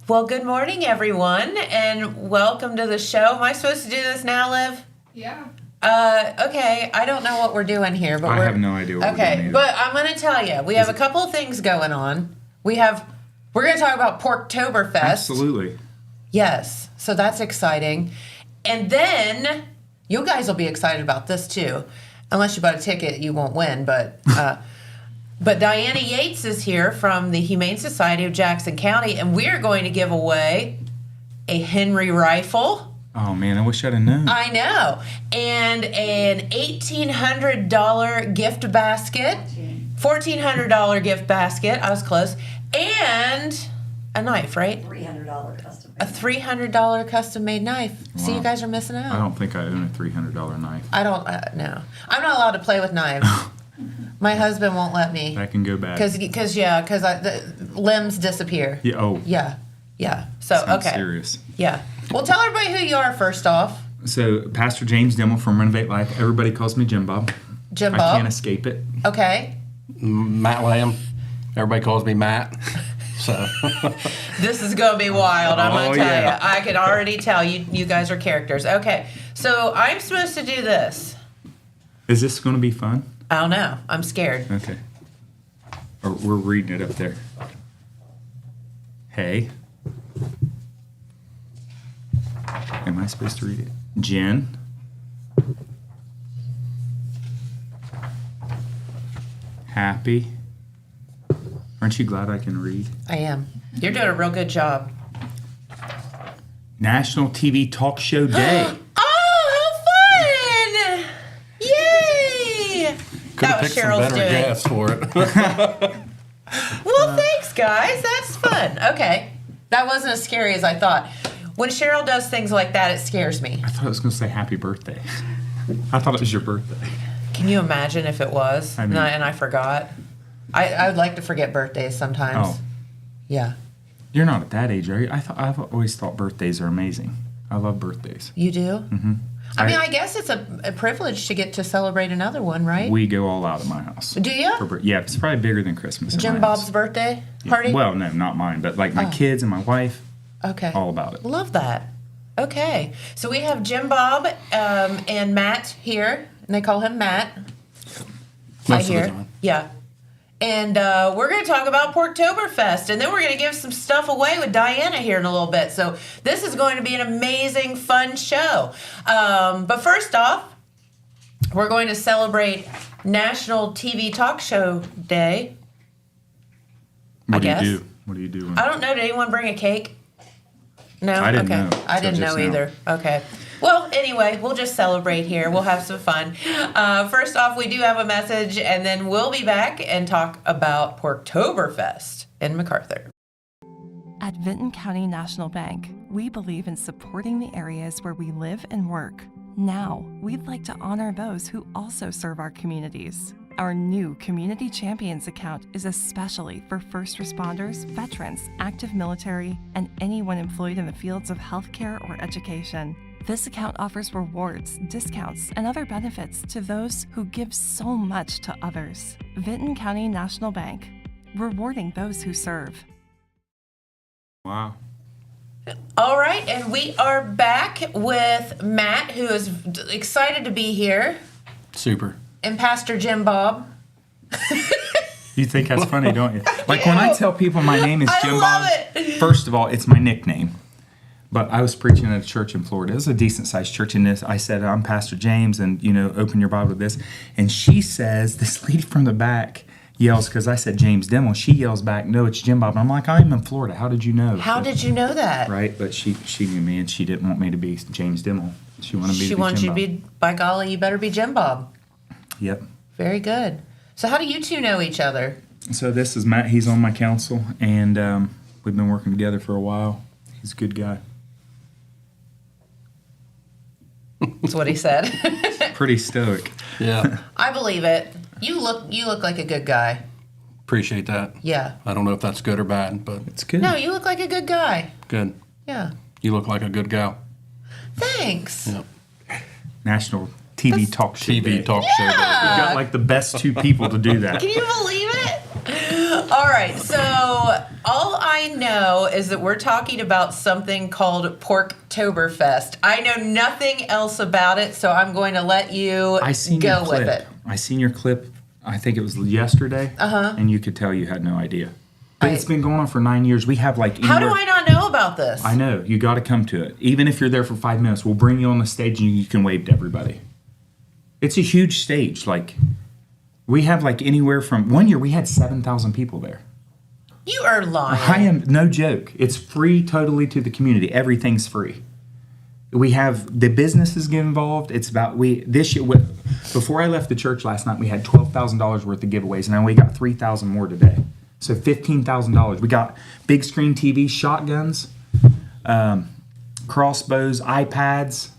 Well, good morning, everyone, and welcome to the show. Am I supposed to do this now, Liv? Yeah. Okay, I don't know what we're doing here, but I have no idea what we're doing either. But I'm going to tell you, we have a couple of things going on. We're going to talk about Porktober Fest. Absolutely. Yes, so that's exciting. And then, you guys will be excited about this too. Unless you bought a ticket, you won't win, but Diana Yates is here from the Humane Society of Jackson County, and we're going to give away a Henry rifle. Oh, man, I wish I'd have known. I know. And an $1,800 gift basket. $1,400 gift basket. I was close. And a knife, right? $300 custom made. A $300 custom made knife. Wow. See, you guys are missing out. I don't think I own a $300 knife. I don't, no. I'm not allowed to play with knives. My husband won't let me. That can go bad. Because the limbs disappear. Yeah, oh. Yeah. So, Sounds okay. serious. Yeah. Well, tell everybody who you are first off. So, Pastor James Dimmel from Renovate Life. Everybody calls me Jim Bob. Jim I Bob. can't escape it. Okay. Matt Lamb. Everybody calls me Matt. So This is going to be wild, I'm going to tell yeah. you. I can already tell you guys are characters. Okay. So, I'm supposed to do this. Is this going to be fun? I don't know. I'm scared. Okay. Or we're reading it up there. Hey. Am I supposed to read it? Jen. Happy. Aren't you glad I can read? I am. You're doing a real good job. National TV Talk Show Day. Oh, how fun! Yay! could have picked some better gas for it. Well, thanks, guys. That's fun. Okay. That wasn't as scary as I thought. When Cheryl does things like that, it scares me. I thought it was going to say happy birthday. I thought it was your birthday. Can you imagine if it was? I mean- and I forgot? I would like to forget birthdays sometimes. Oh, Yeah. you're not at that age, are you? I've always thought birthdays are amazing. I love birthdays. You do? Mm-hmm. I mean, I guess it's a privilege to get to celebrate another one, right? We go all out at my house. Do you? Yeah, it's probably bigger than Christmas. at Jim my Bob's house. birthday Yeah. party? Well, no, not mine, but like my kids and my wife, Okay. all about it. Love that. Okay. So we have Jim Bob and Matt here, and they call him Matt. Most of the time. Yeah. And we're going to talk about Porktober Fest, and then we're going to give some stuff away with Diana here in a little bit. So this is going to be an amazing, fun show. But first off, we're going to celebrate National TV Talk Show Day. What do guess. you do? What do you do? I don't know. Did anyone bring a cake? No? I didn't okay. know, I so didn't just know now. either. Okay. Well, anyway, we'll just celebrate here. We'll have some fun. First off, we do have a message, and then we'll be back and talk about Porktober Fest in MacArthur. At Vinton County National Bank, we believe in supporting the areas where we live and work. Now, we'd like to honor those who also serve our communities. Our new Community Champions account is especially for first responders, veterans, active military, and anyone employed in the fields of healthcare or education. This account offers rewards, discounts, and other benefits to those who give so much to others. Vinton County National Bank, rewarding those who serve. Wow. All right, and we are back with Matt, who is excited to be here, Super. and Pastor Jim Bob. You think that's funny, don't you? Like when I tell people my name is I Jim love Bob, it. first of all, it's my nickname. But I was preaching at a church in Florida. It was a decent-sized church. And I said, I'm Pastor James, and, open your Bible to this. And she says, this lady from the back yells, because I said James Dimmel. She yells back, no, it's Jim Bob. And I'm like, I'm in Florida. How did you know? How did you know that? Right? But she knew me, and she didn't want me to be James Dimmel. She wanted me to be She wants you Jim to be, by golly, you better be Jim Bob. Yep. Very good. So how do you two know each other? So this is Matt. He's on my council, and we've been working together for a while. He's a good guy. That's what he said. Pretty stoic. Yeah. I believe it. You look like a good guy. Appreciate that. Yeah. I don't know if that's good or bad, but It's good. No, you look like a good guy. good. Yeah. You look like a good gal. Thanks. Yeah. National TV Talk Show Day. TV talk show. We've got like the best two people to do that. Can you believe it? All right, so all I know is that we're talking about something called Porktober Fest. I know nothing else about it, so I'm going to let you go with it. I seen your clip, I think it was yesterday, and you could tell you had no idea. But it's been going on for 9 years. We have like... How do I not know about this? I know. You got to come to it. Even if you're there for 5 minutes, we'll bring you on the stage and you can wave to everybody. It's a huge stage. Like, we have like anywhere from... One year we had 7,000 people there. You are lying. I am, no joke. It's free totally to the community. Everything's free. We have the businesses get involved. It's about... This year, before I left the church last night, we had $12,000 worth of giveaways, and now we got 3,000 more today. So $15,000. We got big screen TVs, shotguns, crossbows, iPads.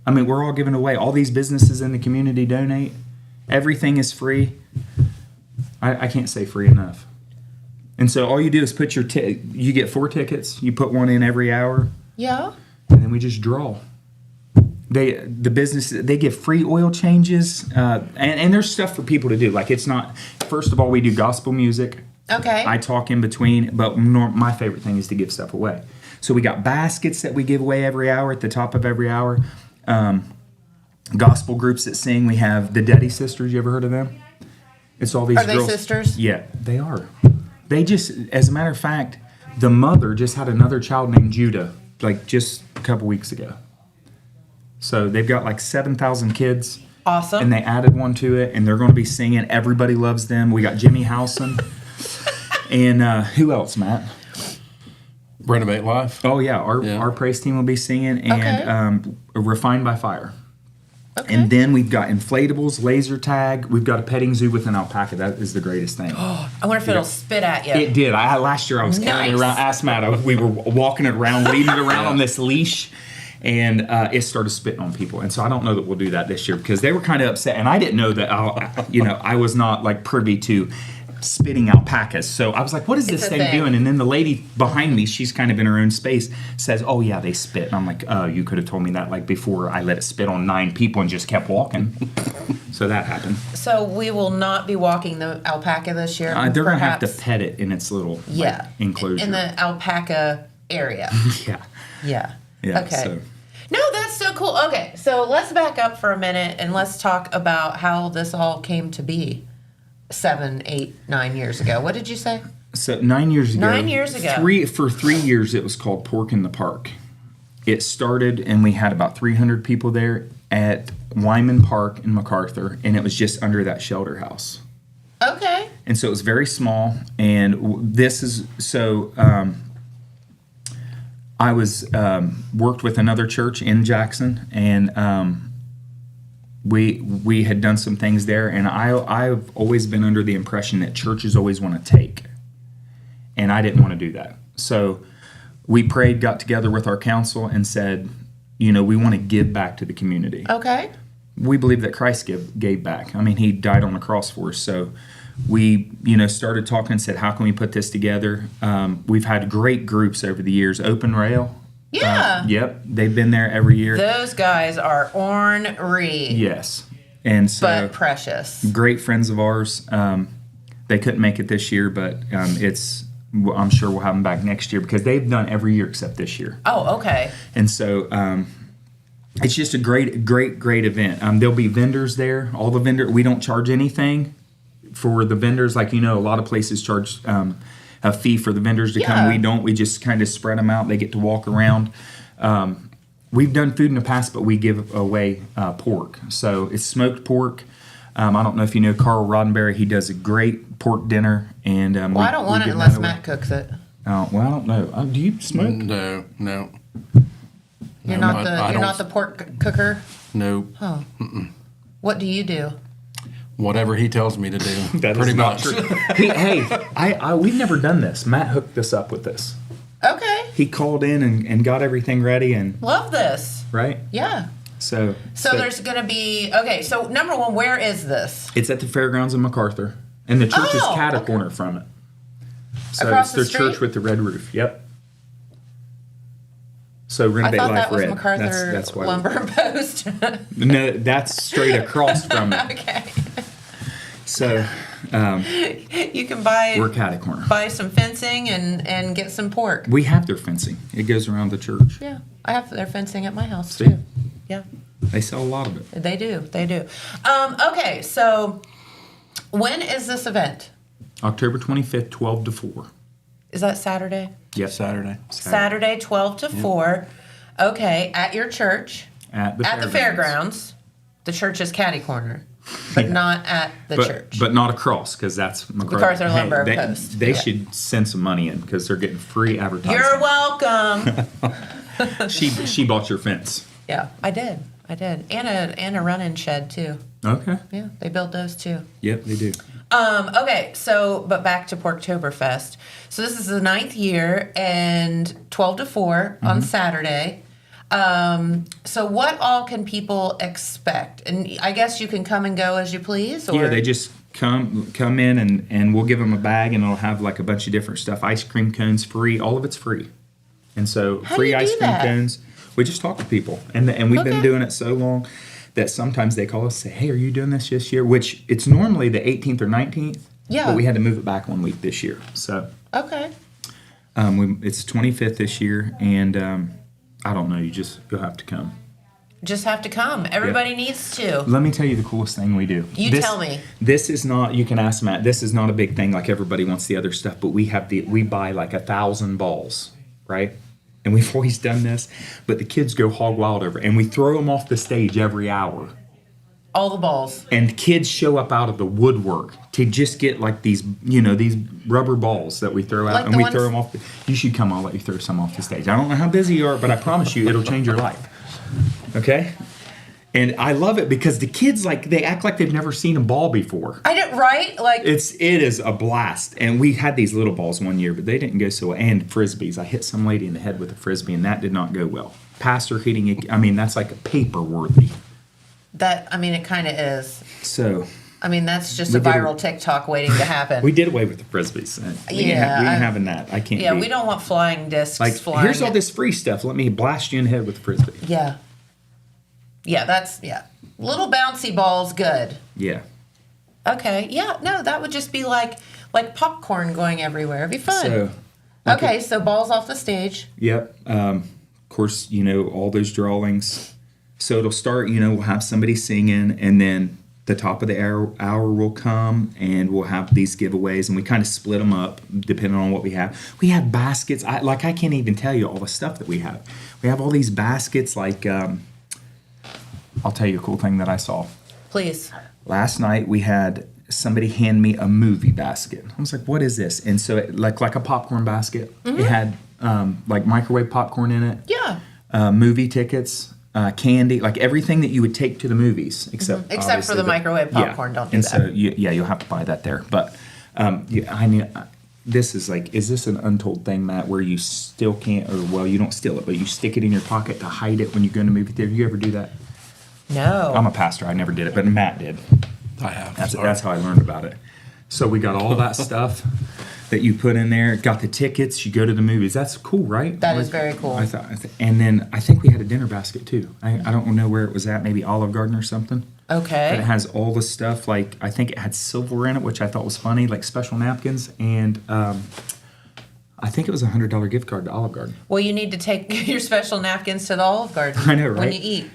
I mean, we're all giving away. All these businesses in the community donate. Everything is free. I can't say free enough. And so all you do is put you get 4 tickets. You put one in every hour. Yeah. And then we just draw. The businesses, they give free oil changes. And there's stuff for people to do. Like, it's not... First of all, we do gospel music. Okay. I talk in between, but my favorite thing is to give stuff away. So we got baskets that we give away every hour at the top of every hour. Gospel groups that sing. We have the Deddy Sisters. You ever heard of them? It's all these girls. Are they sisters? Yeah, they are. They just, as a matter of fact, the mother just had another child named Judah, like just a couple weeks ago. So they've got like 7,000 kids. Awesome. And they added one to it, and they're going to be singing. Everybody loves them. We got Jimmy Howson. And who else, Matt? Renovate Life. Oh, yeah. Our praise team will be singing. And Refined by Fire. Okay. And then we've got inflatables, laser tag. We've got a petting zoo with an alpaca. That is the greatest thing. I wonder if it'll spit at you. It did. Last year I was carrying it around. Asked Matt. We were walking it around, leading it around on this leash. And it started spitting on people. And so I don't know that we'll do that this year because they were kind of upset. And I didn't know that, I was not like privy to spitting alpacas. So I was like, what is this thing doing? And then the lady behind me, she's kind of in her own space, says, oh, yeah, they spit. And I'm like, oh, you could have told me that like before I let it spit on 9 people and just kept walking. So that happened. So we will not be walking the alpaca this year? They're going to have to pet it in its little enclosure. In the alpaca area. Yeah. Okay. So. No, that's so cool. Okay, so let's back up for a minute and let's talk about how this all came to be 7, 8, 9 years ago. What did you say? So 9 years ago. 9 years ago. For 3 years, it was called Pork in the Park. It started, and we had about 300 people there at Wyman Park in MacArthur, and it was just under that shelter house. Okay. And so it was very small, and this is so. I was worked with another church in Jackson, and we had done some things there, and I've always been under the impression that churches always want to take, and I didn't want to do that. So we prayed, got together with our council, and said, we want to give back to the community. Okay. We believe that Christ gave back. I mean, he died on the cross for us, so we, started talking and said, how can we put this together? We've had great groups over the years. Open Rail. Yeah. Yep. They've been there every year. Those guys are ornery. Yes. And so. But precious. Great friends of ours. They couldn't make it this year, but I'm sure we'll have them back next year because they've done every year except this year. Oh, okay. And so it's just a great event. There'll be vendors there. All the vendors, we don't charge anything for the vendors. Like, a lot of places charge a fee for the vendors to come. We don't. We just kind of spread them out. They get to walk around. We've done food in the past, but we give away pork. So it's smoked pork. I don't know if you know Carl Roddenberry. He does a great pork dinner. And I don't want it unless Matt cooks it. Oh, well, I don't know. Do you smoke? No. You're not the pork cooker? No. Oh. Mm-mm. What do you do? Whatever he tells me to do. That pretty is much. Not true. We've never done this. Matt hooked us up with this. Okay. He called in and got everything ready and love this. Right? Yeah. So there's going to be so number one, where is this? It's at the fairgrounds in MacArthur, and the church is cat a corner from it. So across it's the their church with the red roof. Yep. So Renovate I thought Life that was Red. MacArthur That's Lumber and Post. No, that's straight across from it. Okay. So You can buy we're catty corner. buy some fencing and get some pork. We have their fencing. It goes around the church. Yeah, I have their fencing at my house See? too. Yeah, They sell a lot of it. they do. They do. Okay, so when is this event? October 25th, 12 to 4. Is that Saturday? Yep. Saturday. Saturday, 12 to 4. Okay, at your church. At the fairgrounds. The church is catty corner, but not at the church. But not across, because that's MacArthur Lumber they, Post. They Okay. should send some money in because they're getting free advertising. You're welcome. She bought your fence. Yeah, I did. And a run-in shed too. Okay. Yeah, they built those too. Yep, they do. Okay, so, but back to Porktober Fest. So this is the 9th year and 12 to 4 on Saturday. So what all can people expect? And I guess you can come and go as you please? Or? Yeah, they just come in and we'll give them a bag and it'll have like a bunch of different stuff. Ice cream cones free. All of it's free. And so How do free you do ice cream that? cones. We just talk to people. And we've been Okay. doing it so long that sometimes they call us and say, hey, are you doing this year? Which it's normally the 18th or 19th. Yeah. But we had to move it back 1 week this year. So Okay. it's 25th this year. And I don't know. You'll have to come. Just have to come. Everybody needs to. Let me tell you the coolest thing we do. You tell me. This is not, you can ask Matt, this is not a big thing like everybody wants the other stuff, but we buy like 1,000 balls, right? And we've always done this, but the kids go hog wild over it, and we throw them off the stage every hour. All the balls. And kids show up out of the woodwork to just get like these, these rubber balls that we throw out, Like and the we ones- throw them off. You should come, I'll let you throw some off the stage. I don't know how busy you are, but I promise you it'll change your life. Okay? And I love it because the kids, they act like they've never seen a ball before. I did right? Like, It is a blast. And we had these little balls one year, but they didn't go so well. And frisbees. I hit some lady in the head with a frisbee, and that did not go well. Pastor hitting it, that's like a paper worthy. it kind of is. So That's just We a did viral TikTok waiting to happen. we did away with the frisbees. We ain't having that. I can't Yeah, be. we don't want flying discs flying. Here's all this free stuff. Let me blast you in the head with a frisbee. Yeah. Yeah, little bouncy balls, good. Yeah. Okay, yeah, no, that would just be like popcorn going everywhere. It'd be fun. So, okay, so balls off the stage. yep. Of course, all those drawings. So it'll start, we'll have somebody singing, and then the top of the hour will come, and we'll have these giveaways, and we kind of split them up depending on what we have. We have baskets. I can't even tell you all the stuff that we have. We have all these baskets. I'll tell you a cool thing that I saw. Please. Last night we had somebody hand me a movie basket. I was like, "What is this?" And so, like a popcorn basket. It had microwave popcorn in it. Yeah. Movie tickets, candy, like everything that you would take to the movies, except for obviously the microwave popcorn. Don't do and that. so, you'll have to buy that there. But this is is this an untold thing, Matt, where you still can't, you don't steal it, but you stick it in your pocket to hide it when you go in a movie theater? You ever do that? No. I'm a pastor. I never did it, but Matt did. I have. That's how I learned about it. So we got all that stuff that you put in there. Got the tickets. You go to the movies. That's cool, right? That is very cool. And then I think we had a dinner basket too. I don't know where it was at. Maybe Olive Garden or something. Okay. But it has all the stuff. I think it had silver in it, which I thought was funny, like special napkins, and I think it was a $100 gift card to Olive Garden. Well, you need to take your special napkins to the Olive Garden. I know, right? When you eat.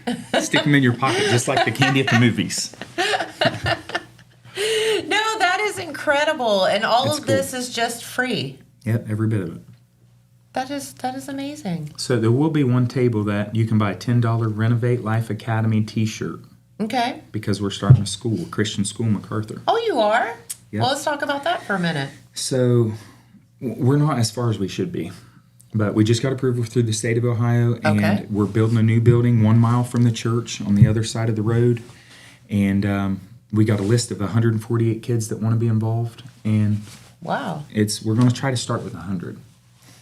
Stick them in your pocket, just like the candy at the movies. No, that is incredible, and all It's of cool. this is just free. Yep, every bit of it. That is amazing. So there will be one table that you can buy a $10 Renovate Life Academy T-shirt Okay. because we're starting a school, a Christian school, MacArthur. Oh, you are? Yeah. Well, let's talk about that for a minute. So we're not as far as we should be, but we just got approval through the state of Ohio, and Okay. we're building a new building 1 mile from the church on the other side of the road, and we got a list of 148 kids that want to be involved, and Wow. we're going to try to start with 100.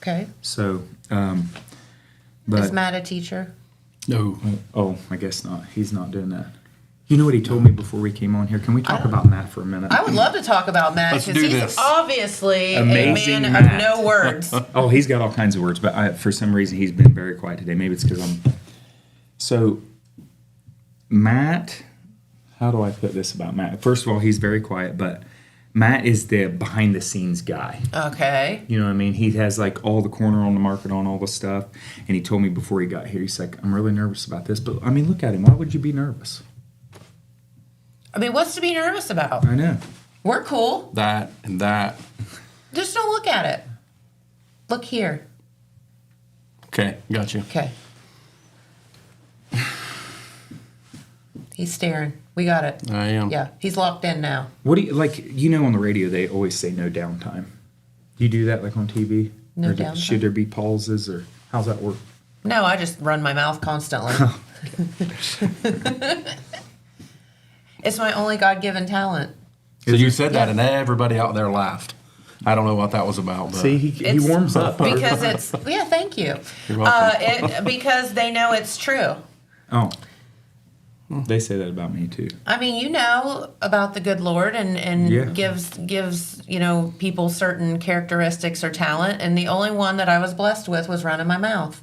Okay. So, Is but Matt a teacher? No. oh, I guess not. He's not doing that. You know what he told me before we came on here? Can we talk about Matt for a minute? I would love to talk about Matt Let's because do he's this. obviously Amazing a man Matt. of no words. Oh, he's got all kinds of words, but for some reason he's been very quiet today. Maybe it's because I'm. So, Matt how do I put this about Matt? First of all, he's very quiet, but Matt is the behind the scenes guy. Okay. You know what I mean? He has like all the corner on the market on all the stuff. And he told me before he got here, he's like, I'm really nervous about this. But I mean, look at him. Why would you be nervous? I mean, what's to be nervous about? I know. We're cool. That and that. Just don't look at it. Look here. Okay, got you. Okay. He's staring. We got it. I am. Yeah, he's locked in now. What do you, like, you know, on the radio, they always say no downtime. Do you do that like on TV? No Or downtime. Should there be pauses or how's that work? No, I just run my mouth constantly. It's my only God-given talent. So you said that, and everybody out there laughed. I don't know what that was about. But See, he It's warms up. Because it's, yeah, thank you. You're welcome. Because they know it's true. Oh. They say that about me too. I mean, you know about the good Lord and Yeah. gives, you know, people certain characteristics or talent. And the only one that I was blessed with was running my mouth.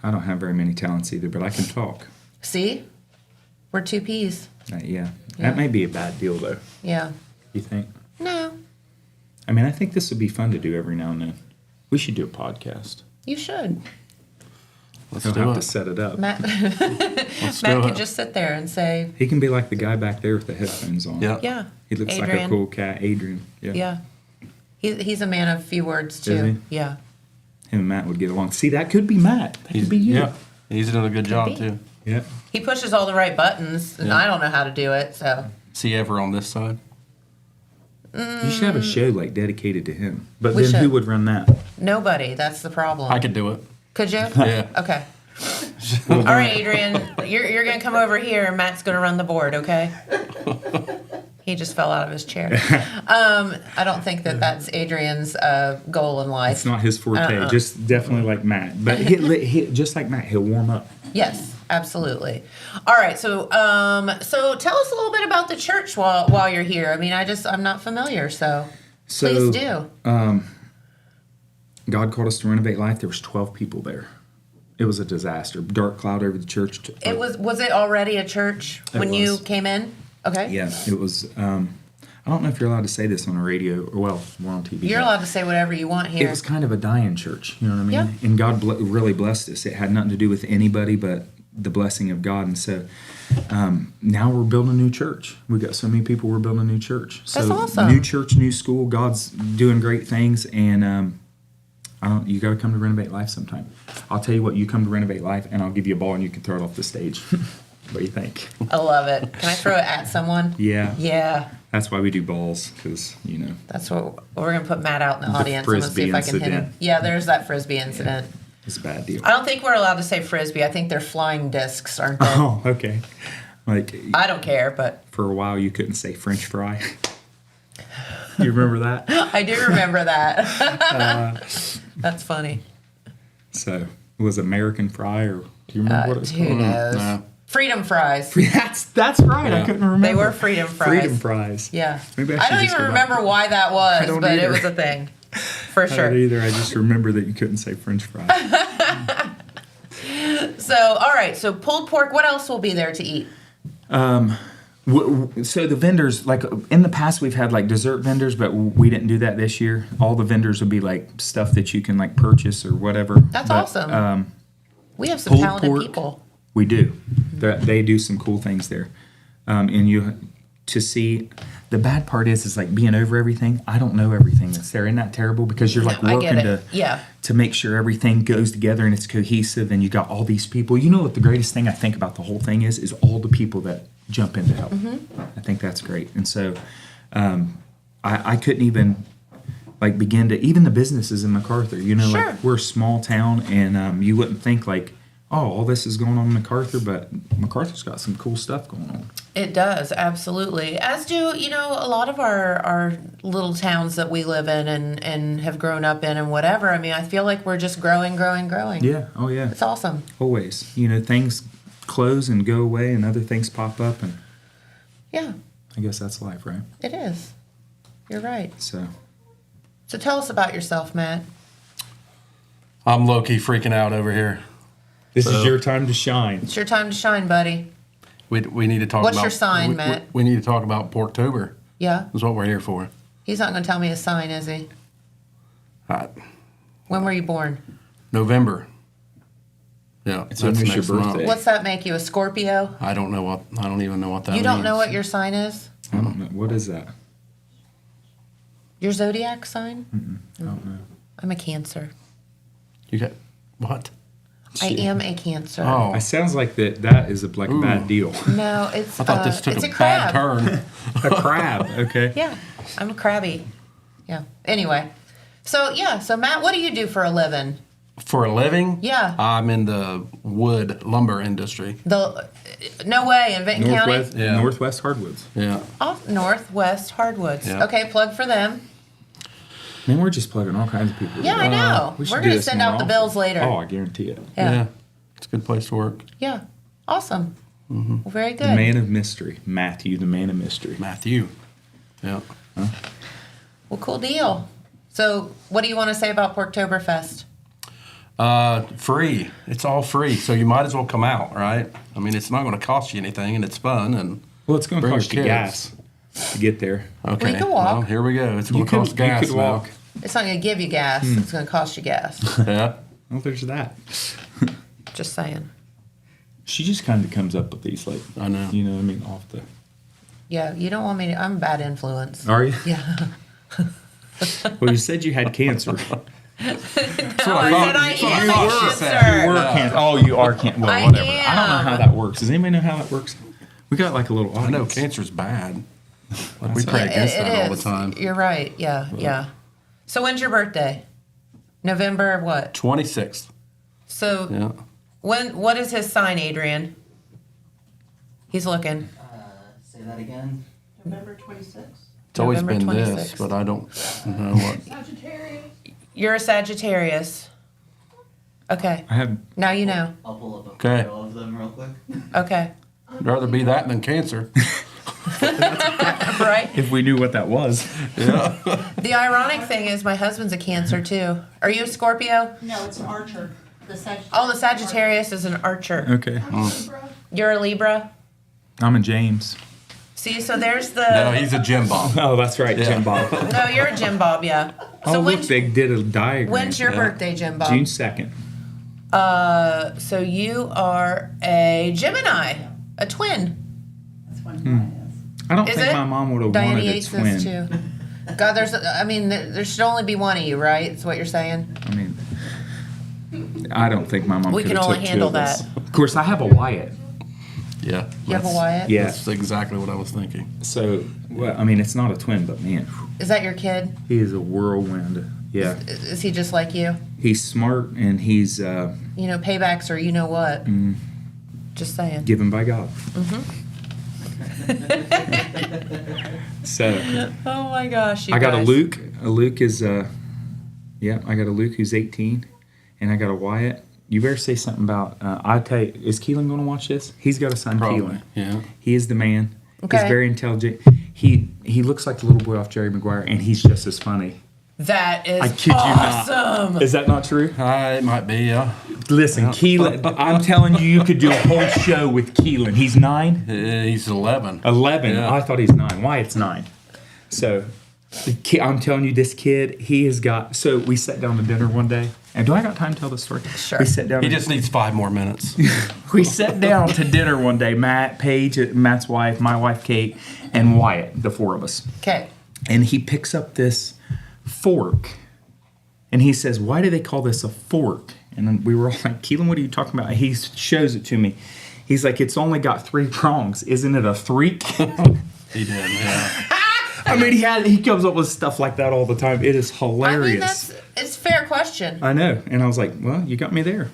I don't have very many talents either, but I can talk. See? We're two peas. Yeah. Yeah. That may be a bad deal though. Yeah. You think? No, I mean, I think this would be fun to do every now and then. We should do a podcast. you should. let's He'll do have it. to set it up. Matt, Let's Matt do could it. just sit there and say, He can be like the guy back there with the headphones on. Yeah. yeah. He looks like a Adrian. cool cat, Adrian. Yeah. Yeah. He's a man of few words, too. Is he? Yeah. Him and Matt would get along. See, that could be Matt. That could be you. Yeah, he's doing a good job be. too. Yeah. He pushes all the right buttons, and Yeah. I don't know how to do it, so. Is he ever on this side? You should have a show like dedicated to him. But We then who should. would run that? Nobody. That's the problem. I could do it. Could you? Yeah. Okay. All right, Adrian, you're going to come over here, and Matt's going to run the board, okay? He just fell out of his chair. I don't think that's Adrian's goal in life. It's not his forte. Just definitely like Matt. But he just like Matt, he'll warm up. Yes, absolutely. All right, so tell us a little bit about the church while you're here. I mean, I'm not familiar, so please do. God called us to renovate life. There was 12 people there. It was a disaster. Dark cloud over the church. Was it already a church when you was. came in? Okay. Yeah, it was. I don't know if you're allowed to say this on the radio, or well, we're on TV. You're but allowed to say whatever you want here. It was kind of a dying church, you know what I mean? Yeah. And God really blessed us. It had nothing to do with anybody but the blessing of God. And so now we're building a new church. We've got so many people, we're building a new church. That's So awesome. new church, new school. God's doing great things. And you got to come to Renovate Life sometime. I'll tell you what, you come to Renovate Life and I'll give you a ball and you can throw it off the stage. What do you think? I love it. Can I throw it at someone? Yeah. Yeah. That's why we do balls, because, you know. That's what we're gonna put Matt out in the audience. I'm gonna see Frisbee if I can hit him. incident. Yeah, there's that frisbee incident. It's a bad deal. I don't think we're allowed to say frisbee. I think they're flying discs, aren't they? Oh, okay. Like, I don't care, but for a while you couldn't say French fry. You remember that? I do remember that. That's funny. So, it was American fry, or do you remember what it was Who called? knows? No. Freedom fries. That's right. I Yeah. couldn't remember. They were freedom fries. Freedom fries. Yeah. Maybe I I should don't just even go back. remember why that was, don't but it either. was a thing. For I don't sure. either. I just remember that you couldn't say French fry. So, all right. So, pulled pork. What else will be there to eat? So the vendors, like in the past, we've had like dessert vendors, but we didn't do that this year. All the vendors will be like stuff that you can like purchase or whatever. That's But, awesome. We have some pulled talented pork. people. We do. They do some cool things there. And you to see, the bad part is like being over everything. I don't know everything that's there. Isn't that terrible? Because you're like No, I working get it. to make sure everything goes together and it's cohesive and you got all these people. You know what the greatest thing I think about the whole thing is all the people that jump in to help. I think that's great. And so I couldn't even like begin to, even the businesses in MacArthur, you know, Sure. like we're a small town and you wouldn't think like, oh, all this is going on in MacArthur, but MacArthur's got some cool stuff going on. It does, absolutely. As do, you know, a lot of our little towns that we live in and have grown up in and whatever. I mean, I feel like we're just growing. Yeah. Oh, yeah. It's awesome. Always. You know, things close and go away and other things pop up, and Yeah, I guess that's life, right? it is. You're right. So So tell us about yourself, Matt. I'm low-key freaking out over here. this is your time to shine. It's your time to shine, buddy. We need to talk What's about... your sign, Matt? We need to talk about Porktober. Yeah? That's what we're here for. He's not going to tell me his sign, is he? When were you born? November. Yeah, It's almost your birthday. What's that make you, a Scorpio? I don't even know what that means. You don't know what your sign is? I don't know. What is that? Your zodiac sign? I don't know. I'm a Cancer. You got... What? I am a Cancer. Oh. It sounds like that is a bad deal. No, it's I thought this took it's a a bad crab. turn. A crab, okay. Yeah, I'm a crabby. Yeah. Anyway, so Matt, what do you do for a living? For a living? Yeah. I'm in the wood lumber industry. No way in Vinton Northwest, County. Yeah. Northwest Hardwoods. Yeah. Off Northwest Hardwoods. Yeah. Okay, plug for them. Man, we're just plugging all kinds of people. Yeah, I know. We should We're do going to this send more out the often. bills later. Oh, I guarantee it. Yeah. It's a good place to work. Yeah. Awesome. Well, very good. The man of mystery. Matthew, the man of mystery. Matthew. Yeah. Well, cool deal. So, what do you want to say about Porktober Fest? Free. It's all free, so you might as well come out, right? I mean, it's not going to cost you anything, and it's fun. And Well, it's going to bring cost your you kids. gas to get there. Okay. you can walk. Well, here we go. It's going to cost gas. You could now. walk. It's not going to give you gas. It's going to cost you gas. Yeah. Well, there's that. Just saying. She just kind of comes up with these, like, I know. you know what I mean, off the... Yeah, you don't want me to. I'm a bad influence. Are you? Yeah. Well, you said you had cancer. No, I said I am a Cancer. You were cancer. Oh, you are cancer. Well, I whatever. I don't know am. how that works. Does anybody know how that works? We got like a little audience. I know cancer's bad. Like we pray Yeah, against it that all the is. time. You're right. Yeah, yeah. So when's your birthday? November what? 26th. So Yeah. what is his sign, Adrian? He's looking. Say that again. November 26th. It's always November been this, 26th. but I don't know what. Sagittarius. You're a Sagittarius. Okay. I have... Now you know. I'll pull up a Okay. photo of them real quick. Okay. I'd rather be that than cancer. Right? If we knew what that was. Yeah. The ironic thing is my husband's a Cancer too. Are you a Scorpio? No, it's an archer. The Sagittarius. Oh, the Sagittarius is an archer. Okay. Libra. You're a Libra? I'm a James. See, so there's the... No, he's a Jim Bob. Oh, that's right, Yeah. Jim Bob. No, you're a Jim Bob, yeah. So Oh, look, they did a diagram. when's your Yeah. birthday, Jim Bob? June 2nd. So you are a Gemini, a twin. That's when mine is. I don't Is think it? my mom would have Diana wanted a Yates twin. is too. God, there should only be one of you, right? That's what you're saying. I mean, I don't think my mom We could can have only took handle two of us. that. Of course, I have a Wyatt. Yeah. You have a Wyatt? Yeah. That's exactly what I was thinking. So, well, I mean, it's not a twin, but man, Is that your kid? he is a whirlwind. Yeah. Is he just like you? He's smart and he's You know, paybacks or you know what? Just saying. given by God. So, Oh my gosh, you I got a guys. Luke. A Luke is, I got a Luke who's 18, and I got a Wyatt. You better say something about, I tell you, is Keelan going to watch this? He's got a son, Probably. Keelan. Yeah. He is the man. Okay. He's very intelligent. He looks like the little boy off Jerry Maguire, and he's just as funny. That is I kid you not. awesome. Is that not true? It might be, yeah. Listen, Keelan, I'm telling you, you could do a whole show with Keelan. He's 9? He's 11. 11. Yeah. I thought he's 9. Wyatt's 9. So, I'm telling you, this kid, he has got. So, we sat down to dinner one day. And do I got time to tell the story? Sure. We sat down. He just needs 5 more minutes. We sat down to dinner one day. Matt, Paige, Matt's wife, my wife, Kate, and Wyatt, the 4 of us. Okay. And he picks up this fork. And he says, "Why do they call this a fork?" And then we were all like, "Keelan, what are you talking about?" He shows it to me. He's like, "It's only got 3 prongs. Isn't it a freak?" He did, yeah. I mean, he comes up with stuff like that all the time. It is hilarious. I mean, it's a fair question. I know. And I was like, well, you got me there.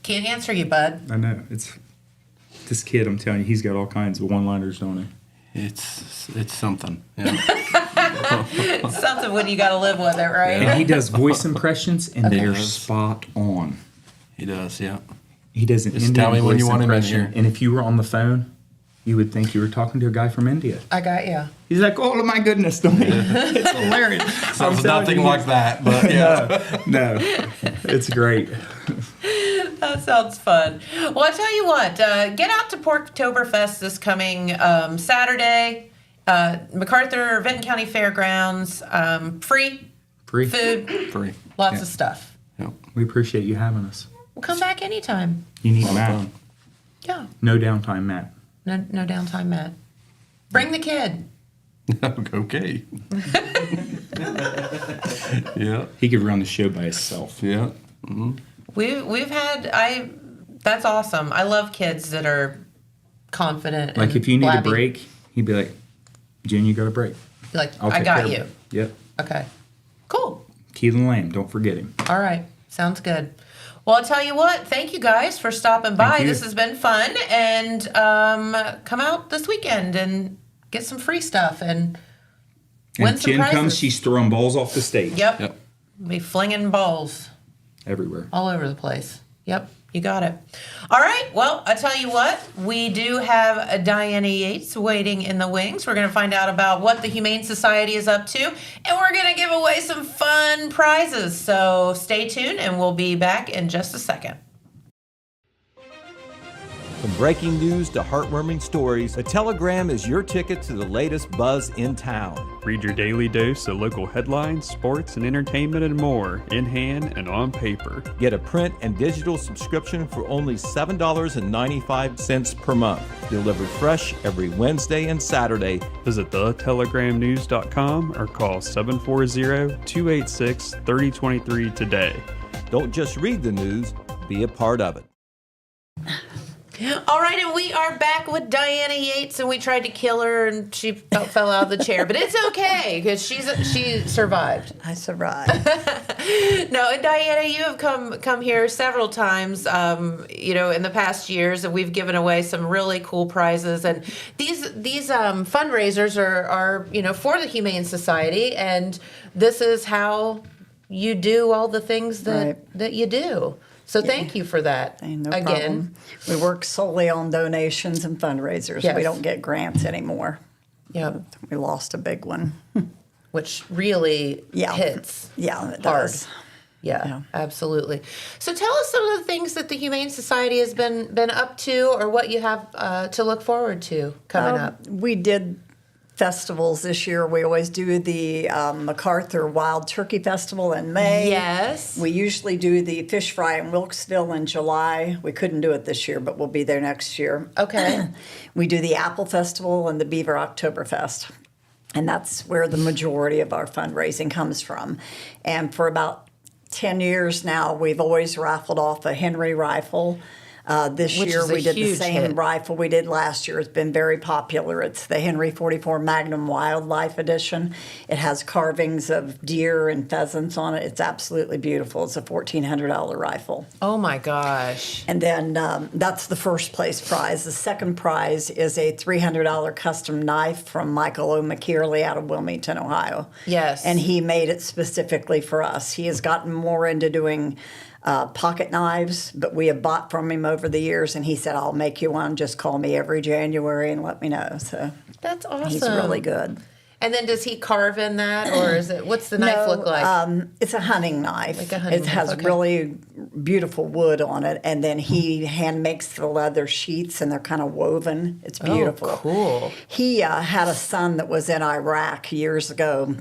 Can't answer you, bud. I know. It's this kid, I'm telling you, he's got all kinds of one-liners, don't he? It's something. Yeah. It's something when you got to live with it, right? And he does voice impressions, and they're Yes. spot on. He does, yeah. He does an Just Indian tell me when you voice want him in impression, here. and if you were on the phone, you would think you were talking to a guy from India. I got you. He's like, "Oh my goodness, don't he?" It's hilarious. Sounds I'm telling nothing you, like that, but yeah. No, it's great. That sounds fun. Well, I tell you what, get out to Porktober Fest this coming Saturday. MacArthur, Vinton County Fairgrounds. Free food, Free. lots Yeah. of stuff. Yep. We appreciate you having us. We'll come back anytime. You need Matt. Yeah, No downtime, Matt. no downtime, Matt. Bring the kid. Okay. Yeah. He could run the show by himself. Yeah. We've had that's awesome. I love kids that are confident. Like and if you need blabby. a break, he'd be like, Jen, you got a break. Be like, I'll I take got care of you. it." Yep. Okay, cool. Keelan Lamb, don't forget him. All right, sounds good. Well, I'll tell you what. Thank you guys for stopping by. Thank you. This has been fun, and come out this weekend and get some free stuff and win And some Jen prizes. comes, she's throwing balls off the stage. Yep. Yep. Be flinging balls Everywhere. all over the place. Yep, you got it. All right, well, I tell you what, we do have a Diana Yates waiting in the wings. We're going to find out about what the Humane Society is up to, and we're going to give away some fun prizes. So stay tuned, and we'll be back in just a second. From breaking news to heartwarming stories, the Telegram is your ticket to the latest buzz in town. Read your daily dose of local headlines, sports, and entertainment and more in hand and on paper. Get a print and digital subscription for only $7.95 per month. Delivered fresh every Wednesday and Saturday. Visit thetelegramnews.com or call 740-286-3023 today. Don't just read the news, be a part of it. All right, and we are back with Diana Yates, and we tried to kill her, and she fell out of the chair, but it's okay because she survived. I survived. No, and Diana, you have come here several times, in the past years, and we've given away some really cool prizes. And these fundraisers are for the Humane Society, and this is how you do all the things that you do. So thank you for that. No again. problem. We work solely on donations and fundraisers. Yes. We don't get grants anymore. Yep. We lost a big one. Which really hits. Yeah, it hard. does. Yeah, absolutely. So tell us some of the things that the Humane Society has been up to, or what you have to look forward to coming up. We did festivals this year. We always do the MacArthur Wild Turkey Festival in May. Yes. We usually do the Fish Fry in Wilkesville in July. We couldn't do it this year, but we'll be there next year. Okay. We do the Apple Festival and the Beaver Oktober Fest. And that's where the majority of our fundraising comes from. And for about 10 years now, we've always raffled off a Henry rifle. This Which year is a we did the huge same hit. rifle we did last year. It's been very popular. It's the Henry 44 Magnum Wildlife Edition. It has carvings of deer and pheasants on it. It's absolutely beautiful. It's a $1,400 rifle. Oh my gosh. And then that's the first place prize. The second prize is a $300 custom knife from Michael O. McKeerley out of Wilmington, Ohio. Yes. And he made it specifically for us. He has gotten more into doing pocket knives, but we have bought from him over the years, and he said, I'll make you one. Just call me every January and let me know. So That's awesome. he's really good. And then does he carve in that, or is it? What's the knife look like? It's a hunting knife. Like a hunting it has knife, okay. really beautiful wood on it, and then he hand makes the leather sheets, and they're kind of woven. It's beautiful. Oh, cool. He had a son that was in Iraq years ago,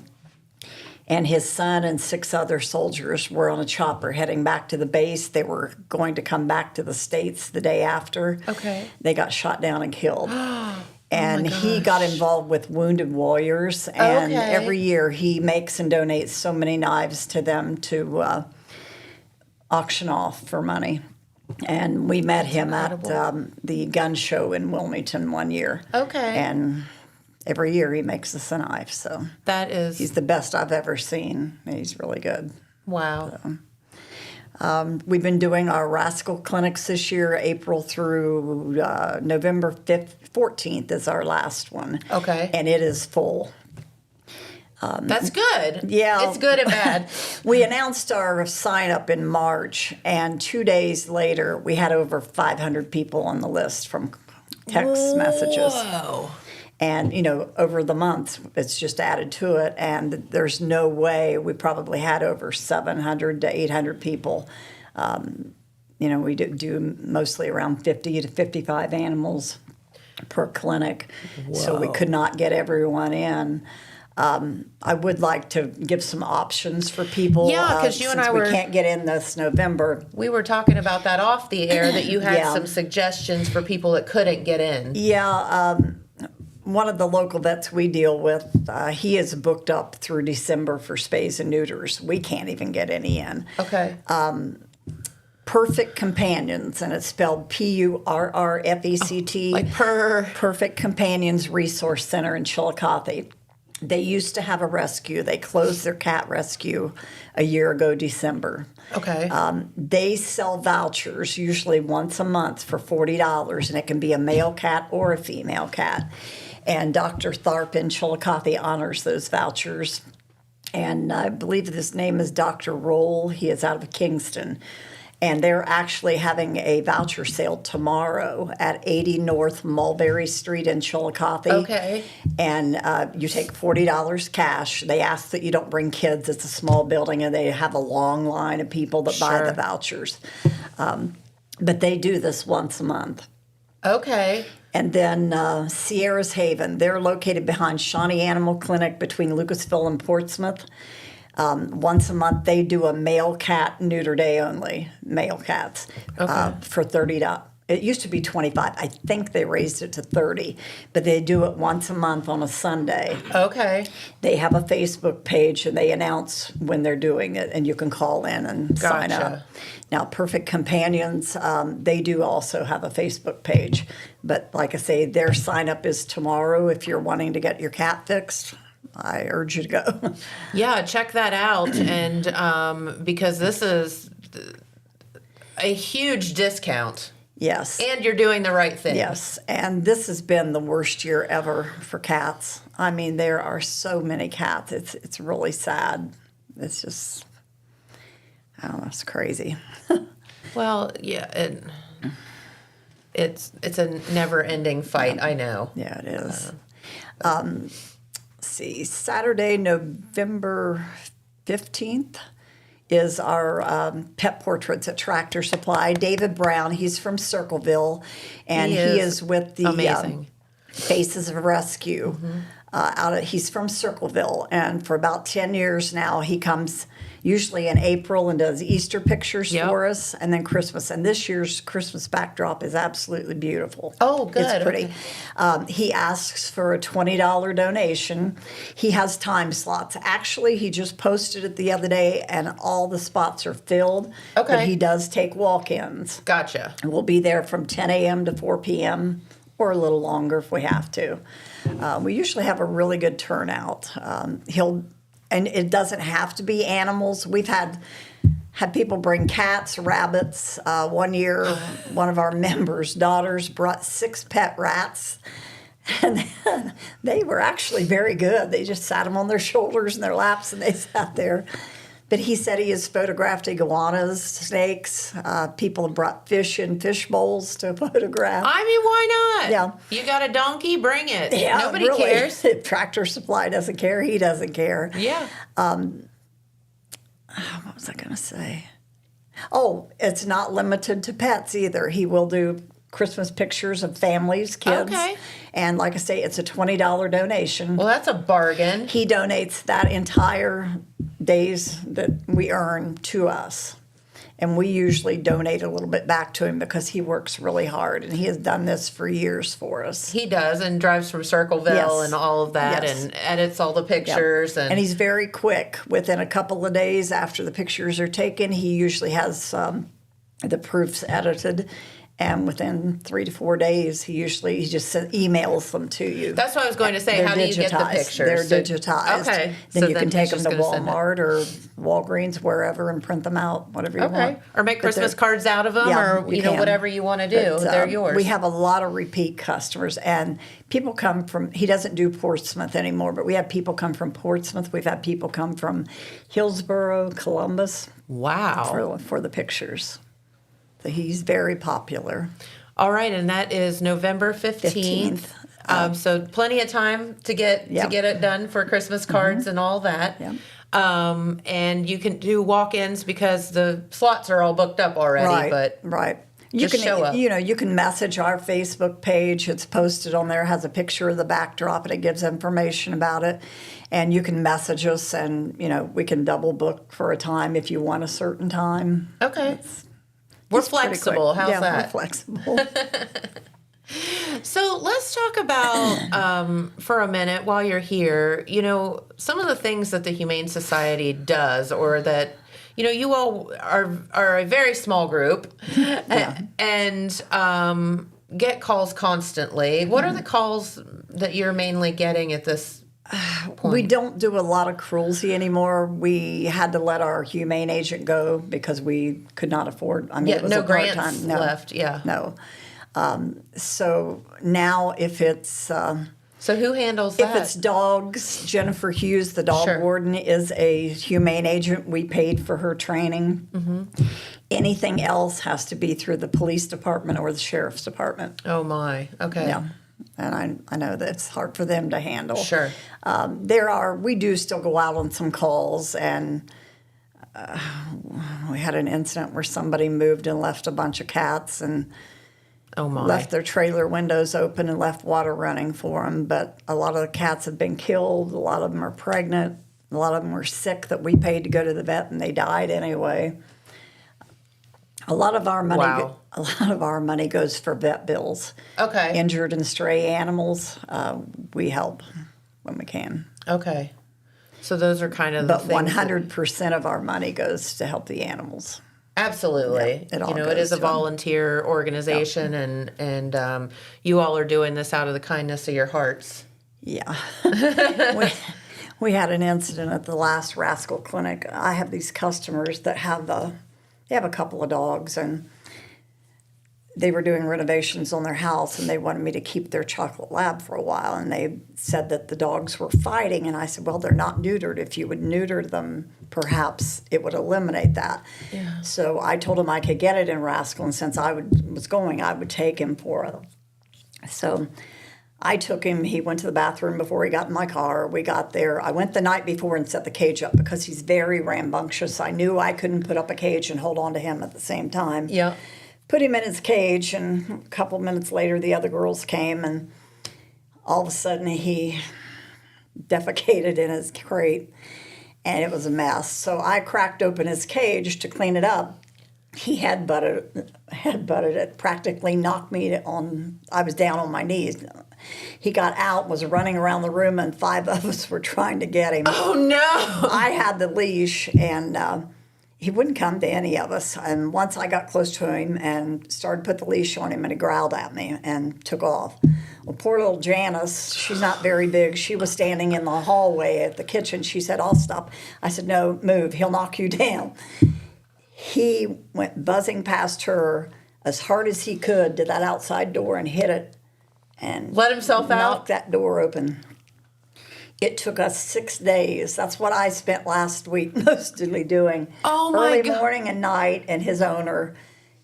and his son and 6 other soldiers were on a chopper heading back to the base. They were going to come back to the States the day after. Okay. They got shot down and killed. And he got involved with Wounded Warriors, and Okay. every year he makes and donates so many knives to them to auction off for money. And we met him at the gun show in Wilmington one year. Okay. And every year he makes us a knife, so That is he's the best I've ever seen. He's really good. wow. We've been doing our rascal clinics this year, April through November 14th is our last one. Okay. And it is full. That's good. Yeah. It's good and bad. We announced our sign up in March, and 2 days later, we had over 500 people on the list from text messages. Whoa. And, over the months, it's just added to it. And there's no way we probably had over 700 to 800 people We do mostly around 50 to 55 animals per clinic, so we could not get everyone in. I would like to give some options for people. Yeah, 'cause you and since I we were- can't get in this November. We were talking about that off the air, that you had Yeah. some suggestions for people that couldn't get in. Yeah, one of the local vets we deal with, he is booked up through December for spays and neuters. We can't even get any in. Okay. Perfect Companions, and it's spelled Purrfect. Like per. Perfect Companions Resource Center in Chillicothe. They used to have a rescue. They closed their cat rescue a year ago, December. Okay. They sell vouchers usually once a month for $40, and it can be a male cat or a female cat. And Dr. Tharp in Chillicothe honors those vouchers. And I believe his name is Dr. Roll. He is out of Kingston. And they're actually having a voucher sale tomorrow at 80 North Mulberry Street in Chillicothe. Okay. And you take $40 cash. They ask that you don't bring kids. It's a small building, and they have a long line of people that buy Sure. the vouchers. But they do this once a month. Okay. And then Sierra's Haven. They're located behind Shawnee Animal Clinic between Lucasville and Portsmouth. Once a month, they do a male cat neuter day only, male cats, for $30. It used to be $25. I think they raised it to $30, but they do it once a month on a Sunday. Okay. They have a Facebook page, and they announce when they're doing it, and you can call in and sign Gotcha. up. Now, Perfect Companions, they do also have a Facebook page, but like I say, their sign up is tomorrow if you're wanting to get your cat fixed. I urge you to go. Yeah, check that out, and because this is a huge discount, Yes. and you're doing the right thing. Yes, and this has been the worst year ever for cats. I mean, there are so many cats. It's really sad. It's just, I don't know, it's crazy. Well, yeah, it's a never-ending fight. I know. Yeah, it is. See, Saturday, November 15th is our pet portraits at Tractor Supply. David Brown, he's from Circleville, and he is with the amazing. Faces of Rescue. He's from Circleville, and for about 10 years now, he comes usually in April and does Easter pictures for us, and then Christmas. And this year's Christmas backdrop is absolutely beautiful. Oh, good. It's pretty. He asks for a $20 donation. He has time slots. Actually, he just posted it the other day, and all the spots are filled. Okay. But he does take walk-ins. Gotcha. And we'll be there from 10 a.m. to 4 p.m. or a little longer if we have to. We usually have a really good turnout. And it doesn't have to be animals. We've had people bring cats, rabbits. One year, one of our members' daughters brought 6 pet rats. And they were actually very good. They just sat them on their shoulders and their laps, and they sat there. But he said he has photographed iguanas, snakes. People have brought fish in fish bowls to photograph. I mean, why not? Yeah. You got a donkey? Bring it. Yeah, Nobody really. cares. Tractor Supply doesn't care. He doesn't care. Yeah. What was I going to say? Oh, it's not limited to pets either. He will do Christmas pictures of families, kids. Okay. And like I say, it's a $20 donation. Well, that's a bargain. He donates that entire days that we earn to us. And we usually donate a little bit back to him because he works really hard, and he has done this for years for us. He does, and drives from Circleville Yes. and all of that, Yes. and edits all the pictures. And he's very quick. Within a couple of days after the pictures are taken, he usually has the proofs edited. And within 3 to 4 days, he just emails them to you. That's what I was going to say. They're How do you get the digitized. pictures? They're digitized. Okay. Then So you can he's take them just to gonna send it. Walmart or Walgreens, wherever, and print them out, whatever you want. Okay. Or make But Christmas they're- cards out of them, Yeah, or you know can. whatever you want to do. But, They're yours. We have a lot of repeat customers, and people come from. He doesn't do Portsmouth anymore, but we have people come from Portsmouth. We've had people come from Hillsborough, Columbus. Wow. For the pictures. So he's very popular. All right, and that is November 15th. So plenty of time to get Yeah. it done for Christmas cards and all that. Yeah. And you can do walk-ins because the slots are all booked up already. Right, But right. You just can, show up. you can message our Facebook page. It's posted on there, has a picture of the backdrop, and it gives information about it. And you can message us, and, we can double book for a time if you want a certain time. Okay. We're It's pretty flexible. quick. How's yeah, that? We're flexible. So let's talk about, for a minute while you're here, some of the things that the Humane Society does, or that, you all are a very small group and get calls constantly. What are the calls that you're mainly getting at this point? We don't do a lot of cruelty anymore. We had to let our humane agent go because we could not afford. I mean, it was no a hard grants time. No, left. Yeah. No. So now, if it's So who handles that? if it's dogs, Jennifer Hughes, the dog Sure. warden, is a humane agent. We paid for her training. Mm-hmm. Anything else has to be through the police department or the sheriff's department. Oh my. Okay. Yeah. And I know that it's hard for them to handle. Sure. We do still go out on some calls, and we had an incident where somebody moved and left a bunch of cats and Oh my. left their trailer windows open and left water running for them. But a lot of the cats have been killed. A lot of them are pregnant. A lot of them were sick that we paid to go to the vet, and they died anyway. A lot of our money, Wow. a lot of our money goes for vet bills. Okay. Injured and stray animals, we help when we can. Okay. So those are kind of the But things that- 100% of our money goes to help the animals. Absolutely. Yeah, it all it is a goes to 'em. volunteer organization, and you all are doing this out of the kindness of your hearts. Yeah. we had an incident at the last Rascal Clinic. I have these customers that have a couple of dogs, and they were doing renovations on their house, and they wanted me to keep their chocolate lab for a while, and they said that the dogs were fighting, and I said, well, they're not neutered. If you would neuter them, perhaps it would eliminate that. Yeah. So I told him I could get it in Rascal, and since I was going, I would take him for them. So I took him. He went to the bathroom before he got in my car. We got there. I went the night before and set the cage up because he's very rambunctious. I knew I couldn't put up a cage and hold on to him at the same time. Yeah. Put him in his cage, and a couple minutes later, the other girls came, and all of a sudden, he defecated in his crate, and it was a mess. So I cracked open his cage to clean it up. He headbutted it, practically knocked me on. I was down on my knees. He got out, was running around the room, and 5 of us were trying to get him. Oh no! I had the leash, and he wouldn't come to any of us. And once I got close to him and started to put the leash on him, and he growled at me and took off. Well, poor little Janice, she's not very big. She was standing in the hallway at the kitchen. She said, I'll stop. I said, no, move. He'll knock you down. He went buzzing past her as hard as he could to that outside door and hit it and Let himself out? knocked that door open. It took us 6 days. That's what I spent last week mostly doing. Oh, my Early God. morning and night, and his owner,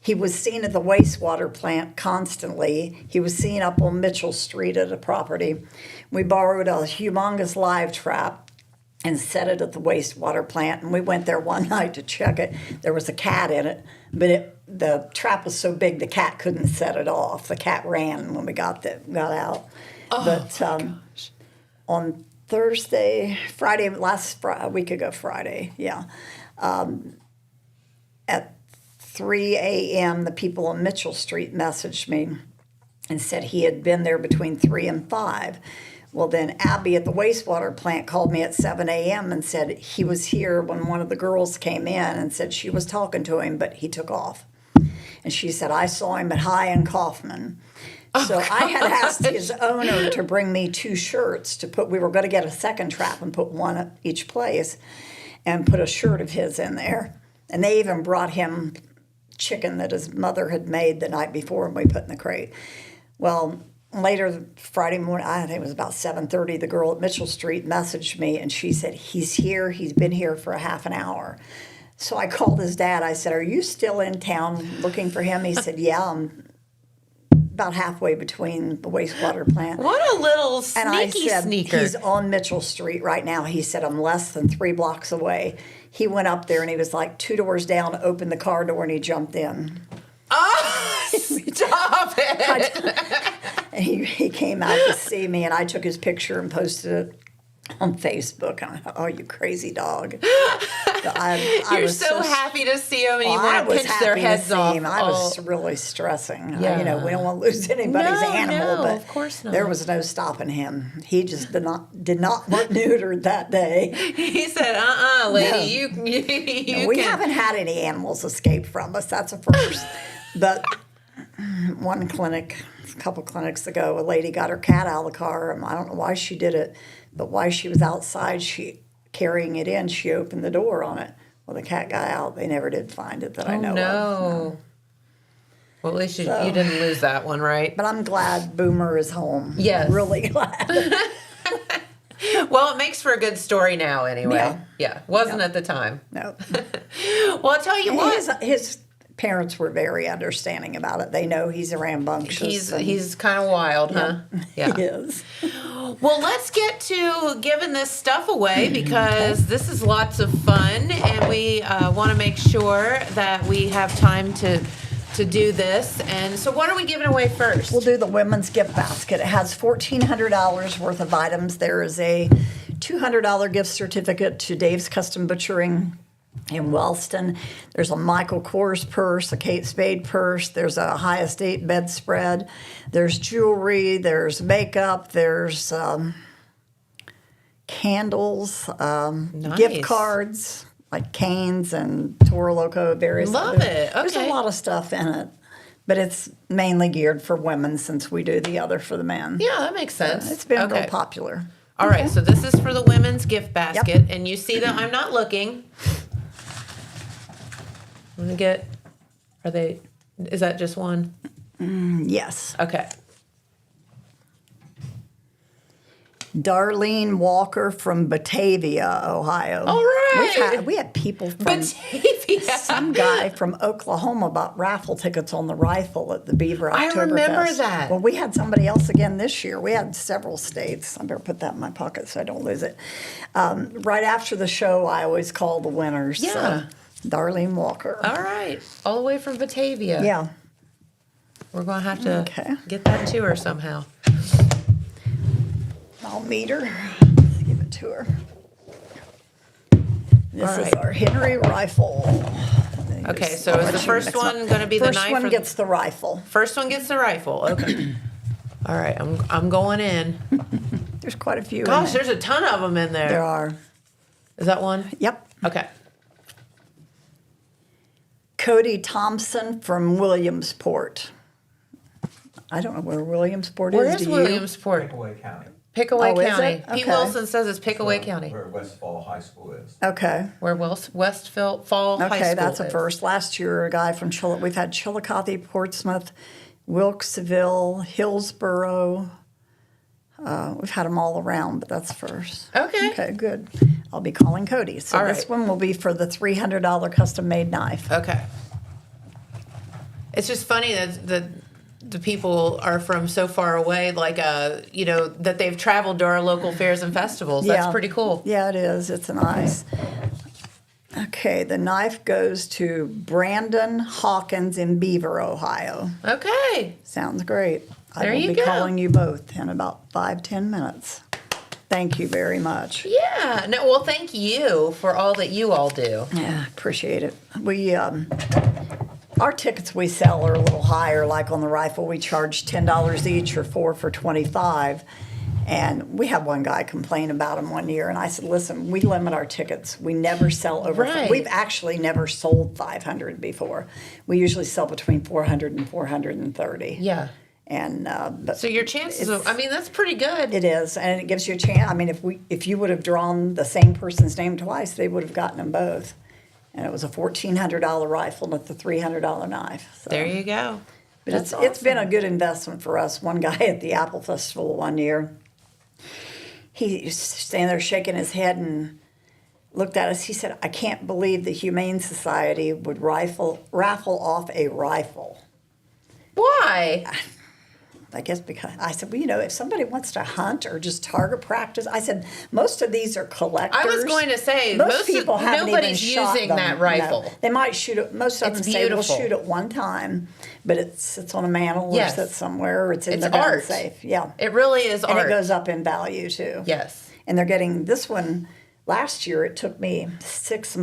he was seen at the wastewater plant constantly. He was seen up on Mitchell Street at a property. We borrowed a humongous live trap and set it at the wastewater plant, and we went there one night to check it. There was a cat in it, but the trap was so big the cat couldn't set it off. The cat ran when we got out. Oh, But on Friday, a week ago Friday, yeah, at 3 a.m., the people on Mitchell Street messaged me and said he had been there between 3 and 5. Well, then Abby at the wastewater plant called me at 7 a.m. and said he was here when one of the girls came in and said she was talking to him, but he took off. And she said, I saw him at High and Kaufman. So I had asked his owner to bring me 2 shirts to put. We were going to get a second trap and put one at each place and put a shirt of his in there. And they even brought him chicken that his mother had made the night before and we put in the crate. Well, later Friday morning, I think it was about 7:30, the girl at Mitchell Street messaged me and she said, he's here. He's been here for a half an hour. So I called his dad. I said, are you still in town looking for him? He said, yeah, I'm about halfway between the wastewater plant. What a little And I sneaky said, sneaker. he's on Mitchell Street right now. He said, I'm less than 3 blocks away. He went up there and he was like 2 doors down, opened the car door, and he jumped in. Oh, stop it. And he came out to see me, and I took his picture and posted it on Facebook. And I thought, oh, you crazy dog. You're so happy to see them, and you want to pinch their heads off. I was really stressing. Yeah. You know, we don't want to lose anybody's animal, no, but of course not. there was no stopping him. He just did not want neutered that day. He said, lady, you We can. haven't had any animals escape from us. That's a first. But one clinic, a couple clinics ago, a lady got her cat out of the car. And I don't know why she did it, but while she was outside, carrying it in, she opened the door on it. Well, the cat got out. They never did find it that I know of. No. Well, at least you didn't lose that one, right? But I'm glad Boomer is home. Yes. Really glad. Well, it makes for a good story now, anyway. Yeah. Wasn't at the time. No. Well, I'll tell you what. His parents were very understanding about it. They know he's a rambunctious. He's kind of wild, huh? Yeah. He is. Well, let's get to giving this stuff away because this is lots of fun, and we want to make sure that we have time to do this. And so what are we giving away first? We'll do the women's gift basket. It has $1,400 worth of items. There is a $200 gift certificate to Dave's Custom Butchering in Wellston. There's a Michael Kors purse, a Kate Spade purse. There's a High Estate bedspread. There's jewelry. There's makeup. There's candles, gift cards like Cane's and Toro Loco, various. Love it. There's a Okay. lot of stuff in it, but it's mainly geared for women since we do the other for the men. Yeah, that makes sense. It's been real popular. All right, so this is for the women's gift basket, and you see that I'm not looking. I'm gonna get. Is that just one? Yes. Okay. Darlene Walker from Batavia, Ohio. All right. We had people from Batavia. Some guy from Oklahoma bought raffle tickets on the rifle at the Beaver I Oktober remember Fest. that. Well, we had somebody else again this year. We had several states. I better put that in my pocket so I don't lose it. Right after the show, I always call the winners. Yeah. So, Darlene Walker. All right, all the way from Batavia. Yeah. We're gonna have to get that to her somehow. I'll meet her. Let's give it to her. This is our Henry rifle. Okay, so is the first one going to be the knife? First one gets the rifle. First one gets the rifle. Okay. All right, I'm going in. There's quite a few. Gosh, there's a ton of them in there. There are. Is that one? Yep. Okay. Cody Thompson from Williamsport. I don't know where Williamsport Where is. is Do you? Williamsport? Pickaway County. Pickaway Oh, is County. it? Pete Okay. Wilson says it's Pickaway County. Where Westfall High School is. Okay. Where Westfield Fall High School Okay, that's a is. first. Last year, a guy from we've had Chillicothe, Portsmouth, Wilkesville, Hillsboro. We've had them all around, but that's first. Okay. Okay, good. I'll be calling Cody. So All this right. one will be for the $300 custom-made knife. Okay. It's just funny that the people are from so far away, like that they've traveled to our local fairs and festivals. That's pretty cool. Yeah, it is. It's nice. Okay, the knife goes to Brandon Hawkins in Beaver, Ohio. Okay. Sounds great. There I will you be go. calling you both in about 5-10 minutes. Thank you very much. Yeah. No. Well, thank you for all that you all do. Yeah, appreciate it. We our tickets we sell are a little higher. Like on the rifle, we charge $10 each or 4 for $25. And we had one guy complain about them one year, and I said, "Listen, we limit our tickets. We never sell over. Right. We've actually never sold 500 before. We usually sell between 400 and 430. Yeah. And but So your chances of, that's pretty good. it is, and it gives you a chance. I mean, if you would have drawn the same person's name twice, they would have gotten them both. And it was a $1,400 rifle with the $300 knife. So. There you go. But That's it's been a good investment for us. One guy at the Apple Festival one year, he was standing there shaking his head and looked at us. He said, "I can't believe the Humane Society would raffle off a rifle." Why? I guess because I said, well, if somebody wants to hunt or just target practice, I said most of these are collectors. I was going to say most people haven't nobody's even shot using them. that rifle. No. They might shoot it. Most of It's them say we'll beautiful. shoot it one time, but it's on a mantle Yes. or sits somewhere or it's in It's the gun art. safe. Yeah, It really is and art. it goes up in value too. Yes. And they're getting this one. Last year it took me 6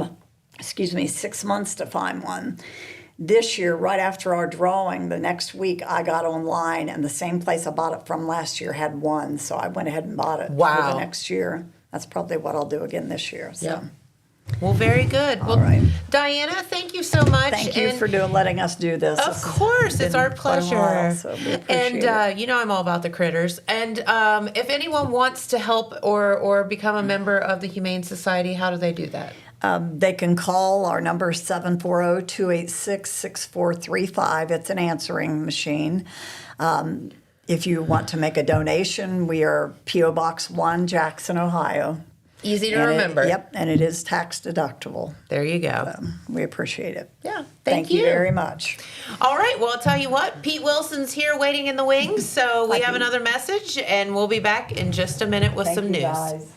months to find one. This year, right after our drawing, the next week I got online, and the same place I bought it from last year had one, so I went ahead and bought it for Wow. the next year. That's probably what I'll do again this year. So. Yeah. Well, very good. Well, right. Diana, thank you so much. Thank you And for letting us do this. Of This has course, it's been our quite a pleasure. while, so we appreciate And it. I'm all about the critters. And if anyone wants to help or become a member of the Humane Society, how do they do that? They can call. Our number is 740-286-6435. It's an answering machine. If you want to make a donation, we are P.O. Box 1, Jackson, Ohio. Easy to And remember. Yep, and it is tax deductible. There you go. We appreciate it. Yeah. Thank you very much. All right. Well, I'll tell you what. Pete Wilson's here waiting in the wings. So we have another message, and we'll be back in just a minute with some news. Guys.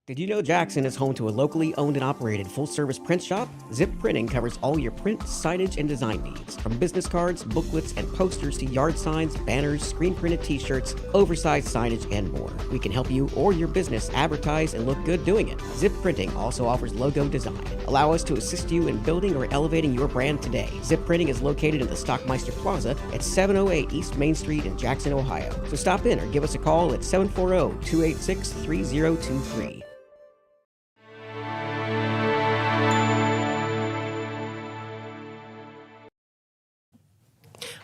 Did you know Jackson is home to a locally owned and operated full-service print shop? Zip Printing covers all your print, signage, and design needs. From business cards, booklets, and posters to yard signs, banners, screen-printed t-shirts, oversized signage, and more. We can help you or your business advertise and look good doing it. Zip Printing also offers logo design. Allow us to assist you in building or elevating your brand today. Zip Printing is located in the Stockmeister Plaza at 708 East Main Street in Jackson, Ohio. So stop in or give us a call at 740-286-3023.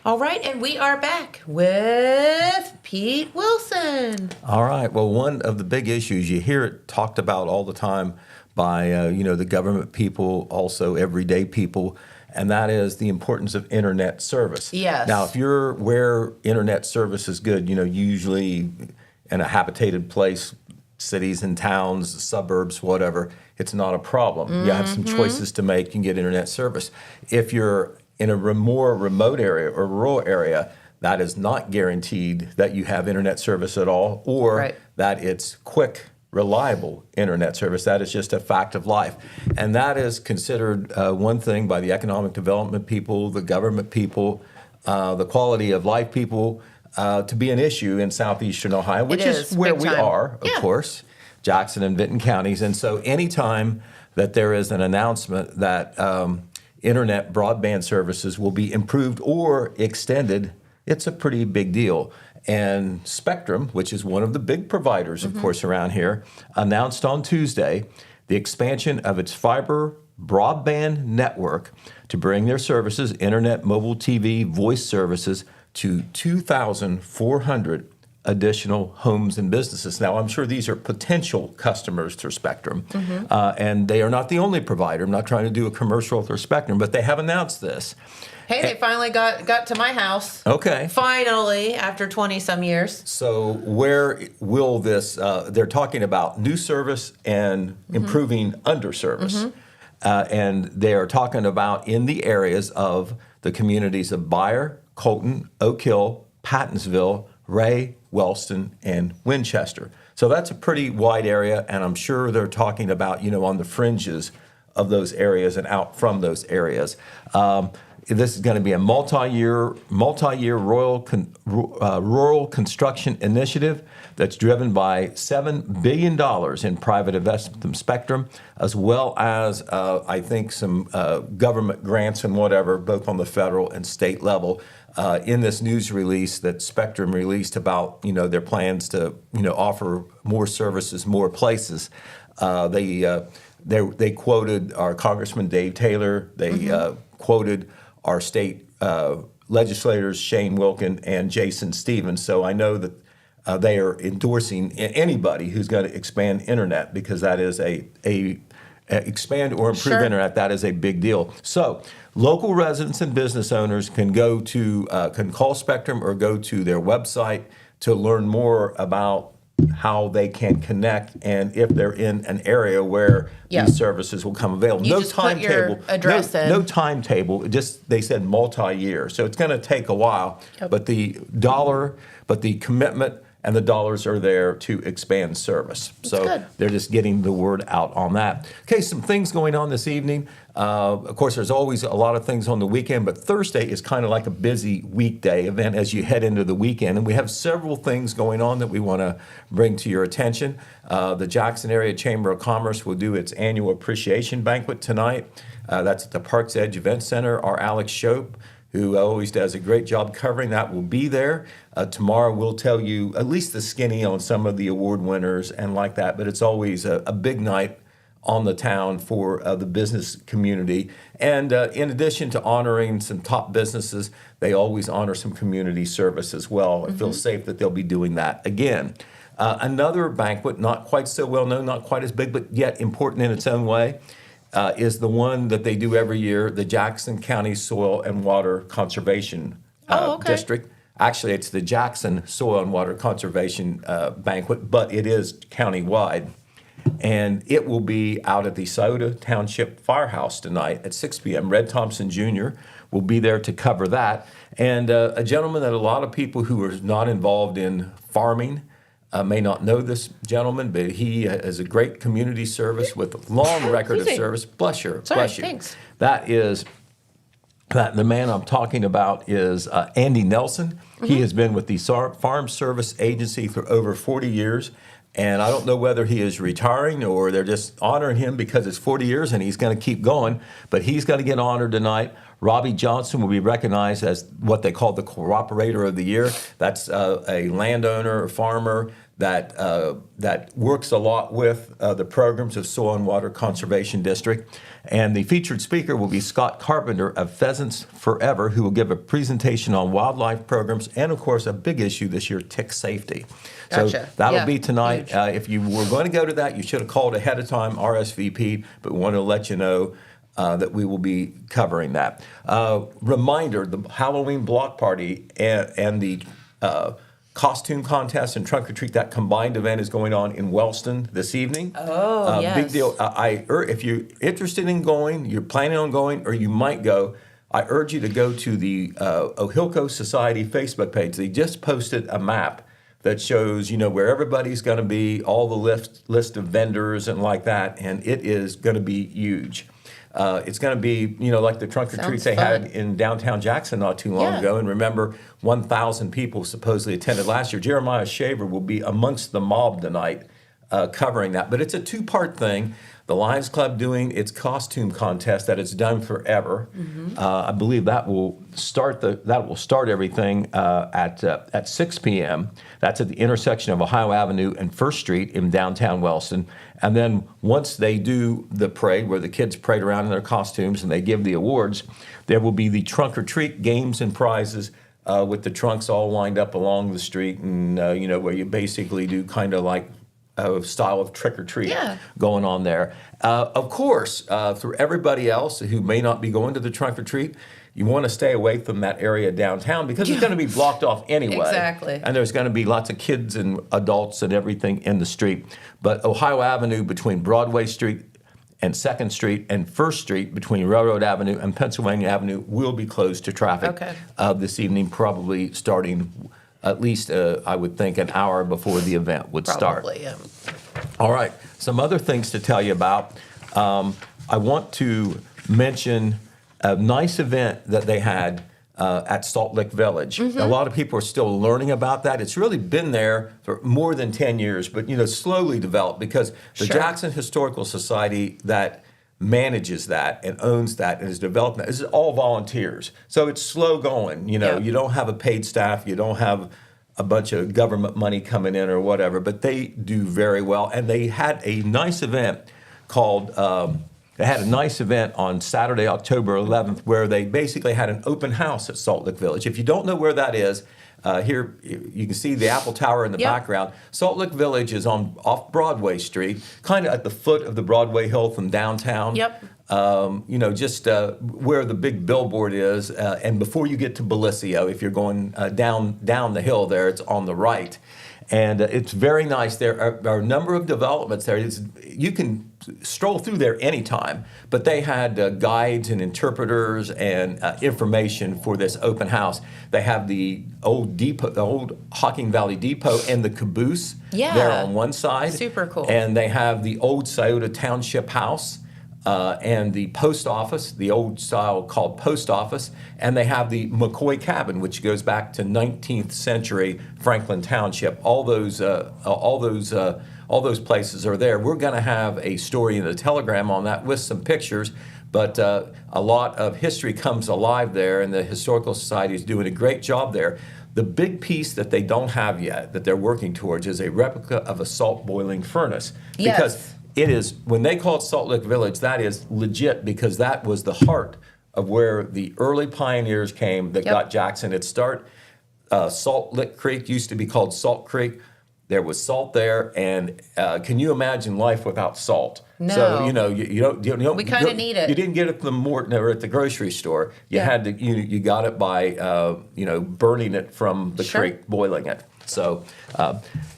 All right, and we are back with Pete Wilson. All right. Well, one of the big issues you hear it talked about all the time by the government people, also everyday people, and that is the importance of internet service. Yes. Now, if you're where internet service is good, usually in a habitated place, cities and towns, suburbs, whatever, it's not a problem. You have some choices to make. You can get internet service. If you're in a more remote area or rural area, that is not guaranteed that you have internet service at all, or that it's quick, reliable internet service. That is just a fact of life. And that is considered one thing by the economic development people, the government people, the quality of life people, to be an issue in southeastern Ohio, which is where we are, of course, Jackson and Vinton Counties. And so anytime that there is an announcement that internet broadband services will be improved or extended, it's a pretty big deal. And Spectrum, which is one of the big providers, of course, around here, announced on Tuesday the expansion of its fiber broadband network to bring their services, internet, mobile TV, voice services, to 2,400 additional homes and businesses. Now, I'm sure these are potential customers to Spectrum, and they are not the only provider. I'm not trying to do a commercial for Spectrum, but they have announced this. Hey, they finally got to my house. Okay. Finally, after 20-some years. So where will this, they're talking about new service and improving under service. And they are talking about in the areas of the communities of Beyer, Colton, Oak Hill, Pattonsville, Ray, Wellston, and Winchester. So that's a pretty wide area, and I'm sure they're talking about, on the fringes of those areas and out from those areas. This is going to be a multi-year rural construction initiative that's driven by $7 billion in private investment from Spectrum, as well as, I think, some government grants and whatever, both on the federal and state level. In this news release that Spectrum released about, their plans to, offer more services, more places, they quoted our Congressman Dave Taylor. They quoted our state legislators Shane Wilkin and Jason Stevens. So I know that they are endorsing anybody who's going to expand internet, because that is expand or improve internet. That is a big deal. So local residents and business owners can can call Spectrum or go to their website to learn more about how they can connect and if they're in an area where Yeah. these services will come available. You just put your address in. No timetable. Just they said multi-year, so it's going to take a while. Yep. But the commitment and the dollars are there to expand service. So good. they're just getting the word out on that. Okay, some things going on this evening. Of course, there's always a lot of things on the weekend, but Thursday is kind of like a busy weekday event as you head into the weekend. And we have several things going on that we want to bring to your attention. The Jackson Area Chamber of Commerce will do its annual appreciation banquet tonight. That's at the Parks Edge Event Center. Our Alex Shope, who always does a great job covering that, will be there. Tomorrow we'll tell you at least the skinny on some of the award winners and like that, but it's always a big night on the town for the business community. And in addition to honoring some top businesses, they always honor some community service as well. I feel safe that they'll be doing that again. Another banquet, not quite so well known, not quite as big, but yet important in its own way, is the one that they do every year, the Jackson County Soil and Water Conservation District. Actually, it's the Jackson Soil and Water Conservation Banquet, but it is countywide. And it will be out at the Scioto Township Firehouse tonight at 6 p.m. Red Thompson Jr. will be there to cover that. And a gentleman that a lot of people who are not involved in farming may not know this gentleman, but he has a great community service with a long record of service. Bless you. Sorry, Bless you. thanks. The man I'm talking about is Andy Nelson. He has been with the Farm Service Agency for over 40 years. And I don't know whether he is retiring or they're just honoring him because it's 40 years and he's going to keep going. But he's going to get honored tonight. Robbie Johnson will be recognized as what they call the Cooperator of the Year. That's a landowner, a farmer that works a lot with the programs of Soil and Water Conservation District. And the featured speaker will be Scott Carpenter of Pheasants Forever, who will give a presentation on wildlife programs and, of course, a big issue this year, tick safety. So Gotcha. that'll be tonight. If you were going to go to that, you should have called ahead of time, RSVP'd, but we want to let you know that we will be covering that. Reminder, the Halloween block party and the costume contest and trunk or treat, that combined event is going on in Wellston this evening. Oh, yes. Big deal. If you're interested in going, you're planning on going, or you might go, I urge you to go to the Ohilco Society Facebook page. They just posted a map that shows, where everybody's going to be, all the list of vendors and like that, and it is going to be huge. It's going to be, like the trunk or treats they had in downtown Jackson not too long ago. And remember, 1,000 people supposedly attended last year. Jeremiah Shaver will be amongst the mob tonight covering that. But it's a two-part thing. The Lions Club doing its costume contest that it's done forever. I believe that will start everything at 6 p.m. That's at the intersection of Ohio Avenue and 1st Street in downtown Wellston. And then once they do the parade, where the kids parade around in their costumes and they give the awards, there will be the trunk or treat games and prizes with the trunks all lined up along the street, and where you basically do kind of like a style of trick or treat going on there. Of course, for everybody else who may not be going to the trunk or treat, you want to stay away from that area downtown because it's going to be blocked off anyway. Exactly. And there's going to be lots of kids and adults and everything in the street. But Ohio Avenue between Broadway Street and 2nd Street and 1st Street between Railroad Avenue and Pennsylvania Avenue will be closed to traffic this evening, probably starting at least, I would think, an hour before the event would start. Probably, yeah. All right, some other things to tell you about. I want to mention a nice event that they had at Salt Lick Village. A lot of people are still learning about that. It's really been there for more than 10 years, but slowly developed because the Jackson Historical Society that manages that and owns that and is developing that is all volunteers. So it's slow going. You don't have a paid staff. You don't have a bunch of government money coming in or whatever, but they do very well. And they had a nice event on Saturday, October 11th, where they basically had an open house at Salt Lick Village. If you don't know where that is, here you can see the Apple Tower in the background. Salt Lick Village is off Broadway Street, kind of at the foot of the Broadway Hill from downtown. just where the big billboard is, and before you get to Bellisio, if you're going down the hill there, it's on the right. And it's very nice. There are a number of developments there. You can stroll through there anytime, but they had guides and interpreters and information for this open house. They have the old depot, the old Hocking Valley Depot, and the caboose there on one side. Super cool. And they have the old Scioto Township House. And the post office, the old style called post office, and they have the McCoy Cabin, which goes back to 19th century Franklin Township. All those places are there. We're going to have a story in the Telegram on that with some pictures, but a lot of history comes alive there, and the Historical Society is doing a great job there. The big piece that they don't have yet, that they're working towards, is a replica of a salt boiling furnace. Yes. Because it is, when they call it Salt Lick Village, that is legit, because that was the heart of where the early pioneers came that got Jackson its start. Salt Lick Creek used to be called Salt Creek. There was salt there, and can you imagine life without salt? No. So you don't. We kinda need it. You didn't get it from Morton or at the grocery store. You had to. You got it by burning it from the creek, boiling it. So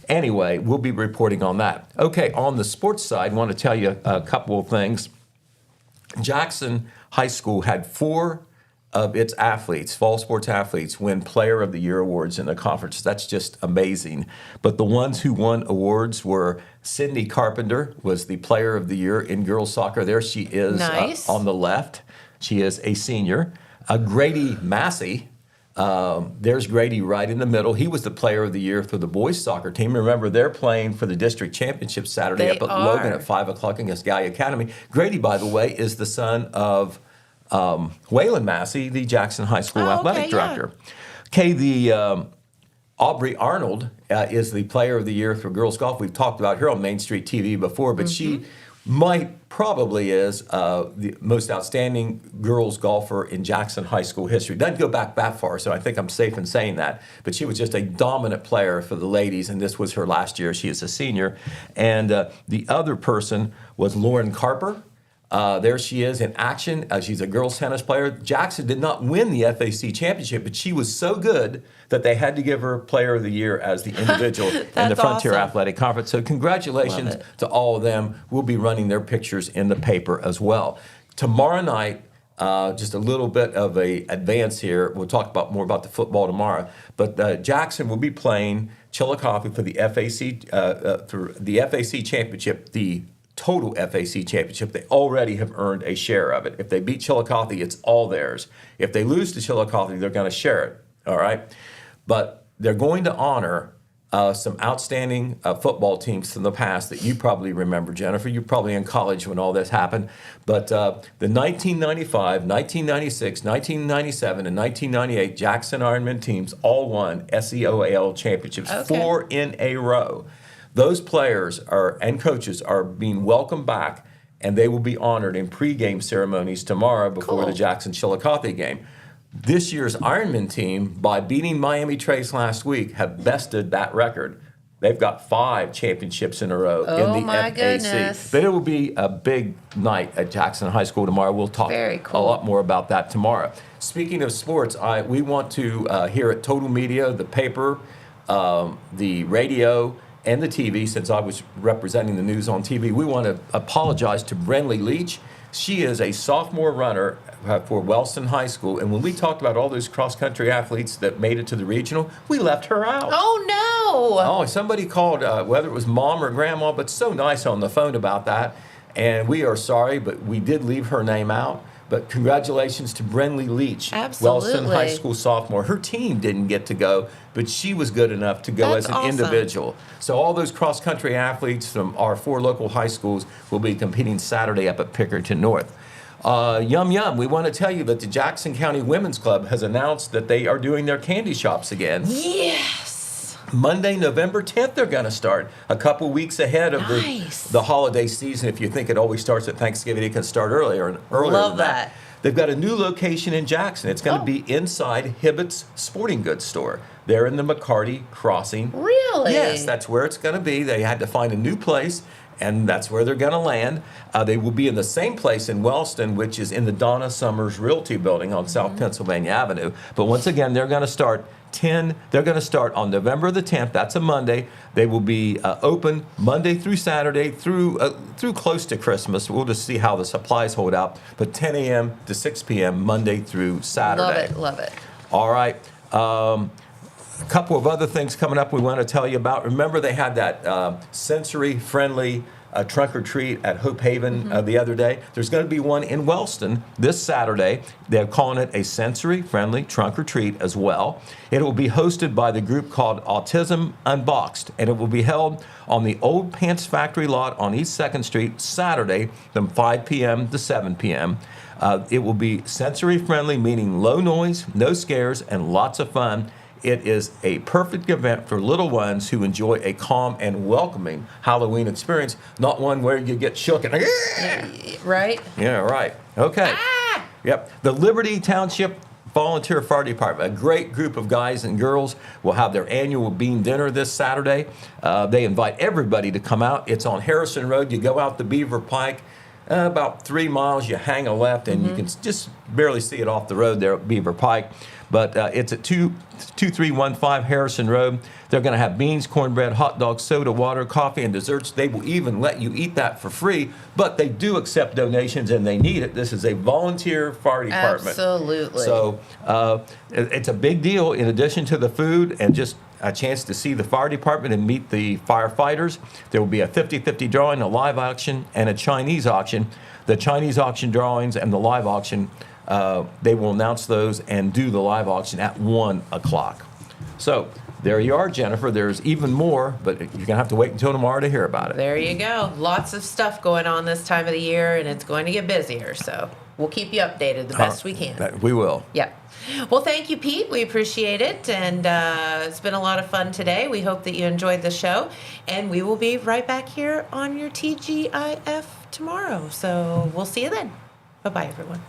anyway, we'll be reporting on that. Okay, on the sports side, I want to tell you a couple of things. Jackson High School had 4 of its athletes, fall sports athletes, win Player of the Year awards in the conference. That's just amazing. But the ones who won awards were Sydney Carpenter, was the Player of the Year in girls soccer. There she is on the left. She is a senior. Grady Massey. There's Grady right in the middle. He was the Player of the Year for the boys soccer team. Remember, they're playing for the district championship Saturday up at Logan at 5 o'clock against Guy Academy. Grady, by the way, is the son of Waylon Massey, the Jackson High School athletic director. Okay, the Aubrey Arnold is the Player of the Year for girls golf. We've talked about her on Main Street TV before, but she probably is the most outstanding girls golfer in Jackson High School history. Doesn't go back that far, so I think I'm safe in saying that. But she was just a dominant player for the ladies, and this was her last year. She is a senior. And the other person was Lauren Carper. There she is in action. She's a girls tennis player. Jackson did not win the FAC championship, but she was so good that they had to give her Player of the Year as the individual in the Frontier Athletic Conference. So congratulations to all of them. We'll be running their pictures in the paper as well. Tomorrow night, just a little bit of a advance here. We'll talk more about the football tomorrow. But Jackson will be playing Chillicothe for the FAC championship, the total FAC championship. They already have earned a share of it. If they beat Chillicothe, it's all theirs. If they lose to Chillicothe, they're going to share it. All right? But they're going to honor some outstanding football teams from the past that you probably remember, Jennifer. You're probably in college when all this happened. But the 1995, 1996, 1997, and 1998 Jackson Ironman teams all won SEOAL championships, 4 in a row. Those players and coaches are being welcomed back, and they will be honored in pregame ceremonies tomorrow before the Jackson-Chillicothe game. This year's Ironman team, by beating Miami Trace last week, have bested that record. They've got 5 championships in a row in the FAC. Goodness. But it will be a big night at Jackson High School tomorrow. We'll talk a lot more about that tomorrow. Speaking of sports, we want to here at Total Media, the paper, the radio, and the TV, since I was representing the news on TV, we want to apologize to Brenly Leach. She is a sophomore runner for Wellston High School, and when we talked about all those cross-country athletes that made it to the regional, we left her out. Oh, no! Oh, somebody called, whether it was mom or grandma, but so nice on the phone about that, and we are sorry, but we did leave her name out. But congratulations to Brenly Leach, Wellston High School sophomore. Her team didn't get to go, but she was good enough to go as an individual. So all those cross-country athletes from our 4 local high schools will be competing Saturday up at Pickerton North. Yum. We want to tell you that the Jackson County Women's Club has announced that they are doing their candy shops again. Yes! Monday, November 10th, they're going to start. A couple weeks ahead of the holiday season. If you think it always starts at Thanksgiving, it can start earlier. Love that. They've got a new location in Jackson. It's going to be inside Hibbett's Sporting Goods store. They're in the McCarty Crossing. Really? Yes, that's where it's going to be. They had to find a new place, and that's where they're going to land. They will be in the same place in Wellston, which is in the Donna Summers Realty Building on South Pennsylvania Avenue. But once again, they're going to start on November the 10th. That's a Monday. They will be open Monday through Saturday through close to Christmas. We'll just see how the supplies hold out. But 10 a.m. to 6 p.m. Monday through Saturday. Love it. All right. A couple of other things coming up we want to tell you about. Remember, they had that sensory-friendly trunk or treat at Hope Haven the other day. There's going to be one in Wellston this Saturday. They're calling it a sensory-friendly trunk or treat as well. It will be hosted by the group called Autism Unboxed, and it will be held on the Old Pants Factory lot on East 2nd Street Saturday from 5 p.m. to 7 p.m. It will be sensory-friendly, meaning low noise, no scares, and lots of fun. It is a perfect event for little ones who enjoy a calm and welcoming Halloween experience, not one where you get shook and Right? Yeah, right. Okay. Yep. The Liberty Township Volunteer Fire Department, a great group of guys and girls, will have their annual bean dinner this Saturday. They invite everybody to come out. It's on Harrison Road. You go out the Beaver Pike, about 3 miles, you hang a left, and you can just barely see it off the road there at Beaver Pike. But it's at 2315 Harrison Road. They're going to have beans, cornbread, hot dogs, soda, water, coffee, and desserts. They will even let you eat that for free, but they do accept donations, and they need it. This is a volunteer fire department. Absolutely. So it's a big deal in addition to the food and just a chance to see the fire department and meet the firefighters. There will be a 50-50 drawing, a live auction, and a Chinese auction. The Chinese auction drawings and the live auction, they will announce those and do the live auction at 1 o'clock. So there you are, Jennifer. There's even more, but you're going to have to wait until tomorrow to hear about it. There you go. Lots of stuff going on this time of the year, and it's going to get busier. So we'll keep you updated the best we can. We will. Yeah. Well, thank you, Pete. We appreciate it. And it's been a lot of fun today. We hope that you enjoyed the show. And we will be right back here on your TGIF tomorrow. So we'll see you then. Bye-bye, everyone.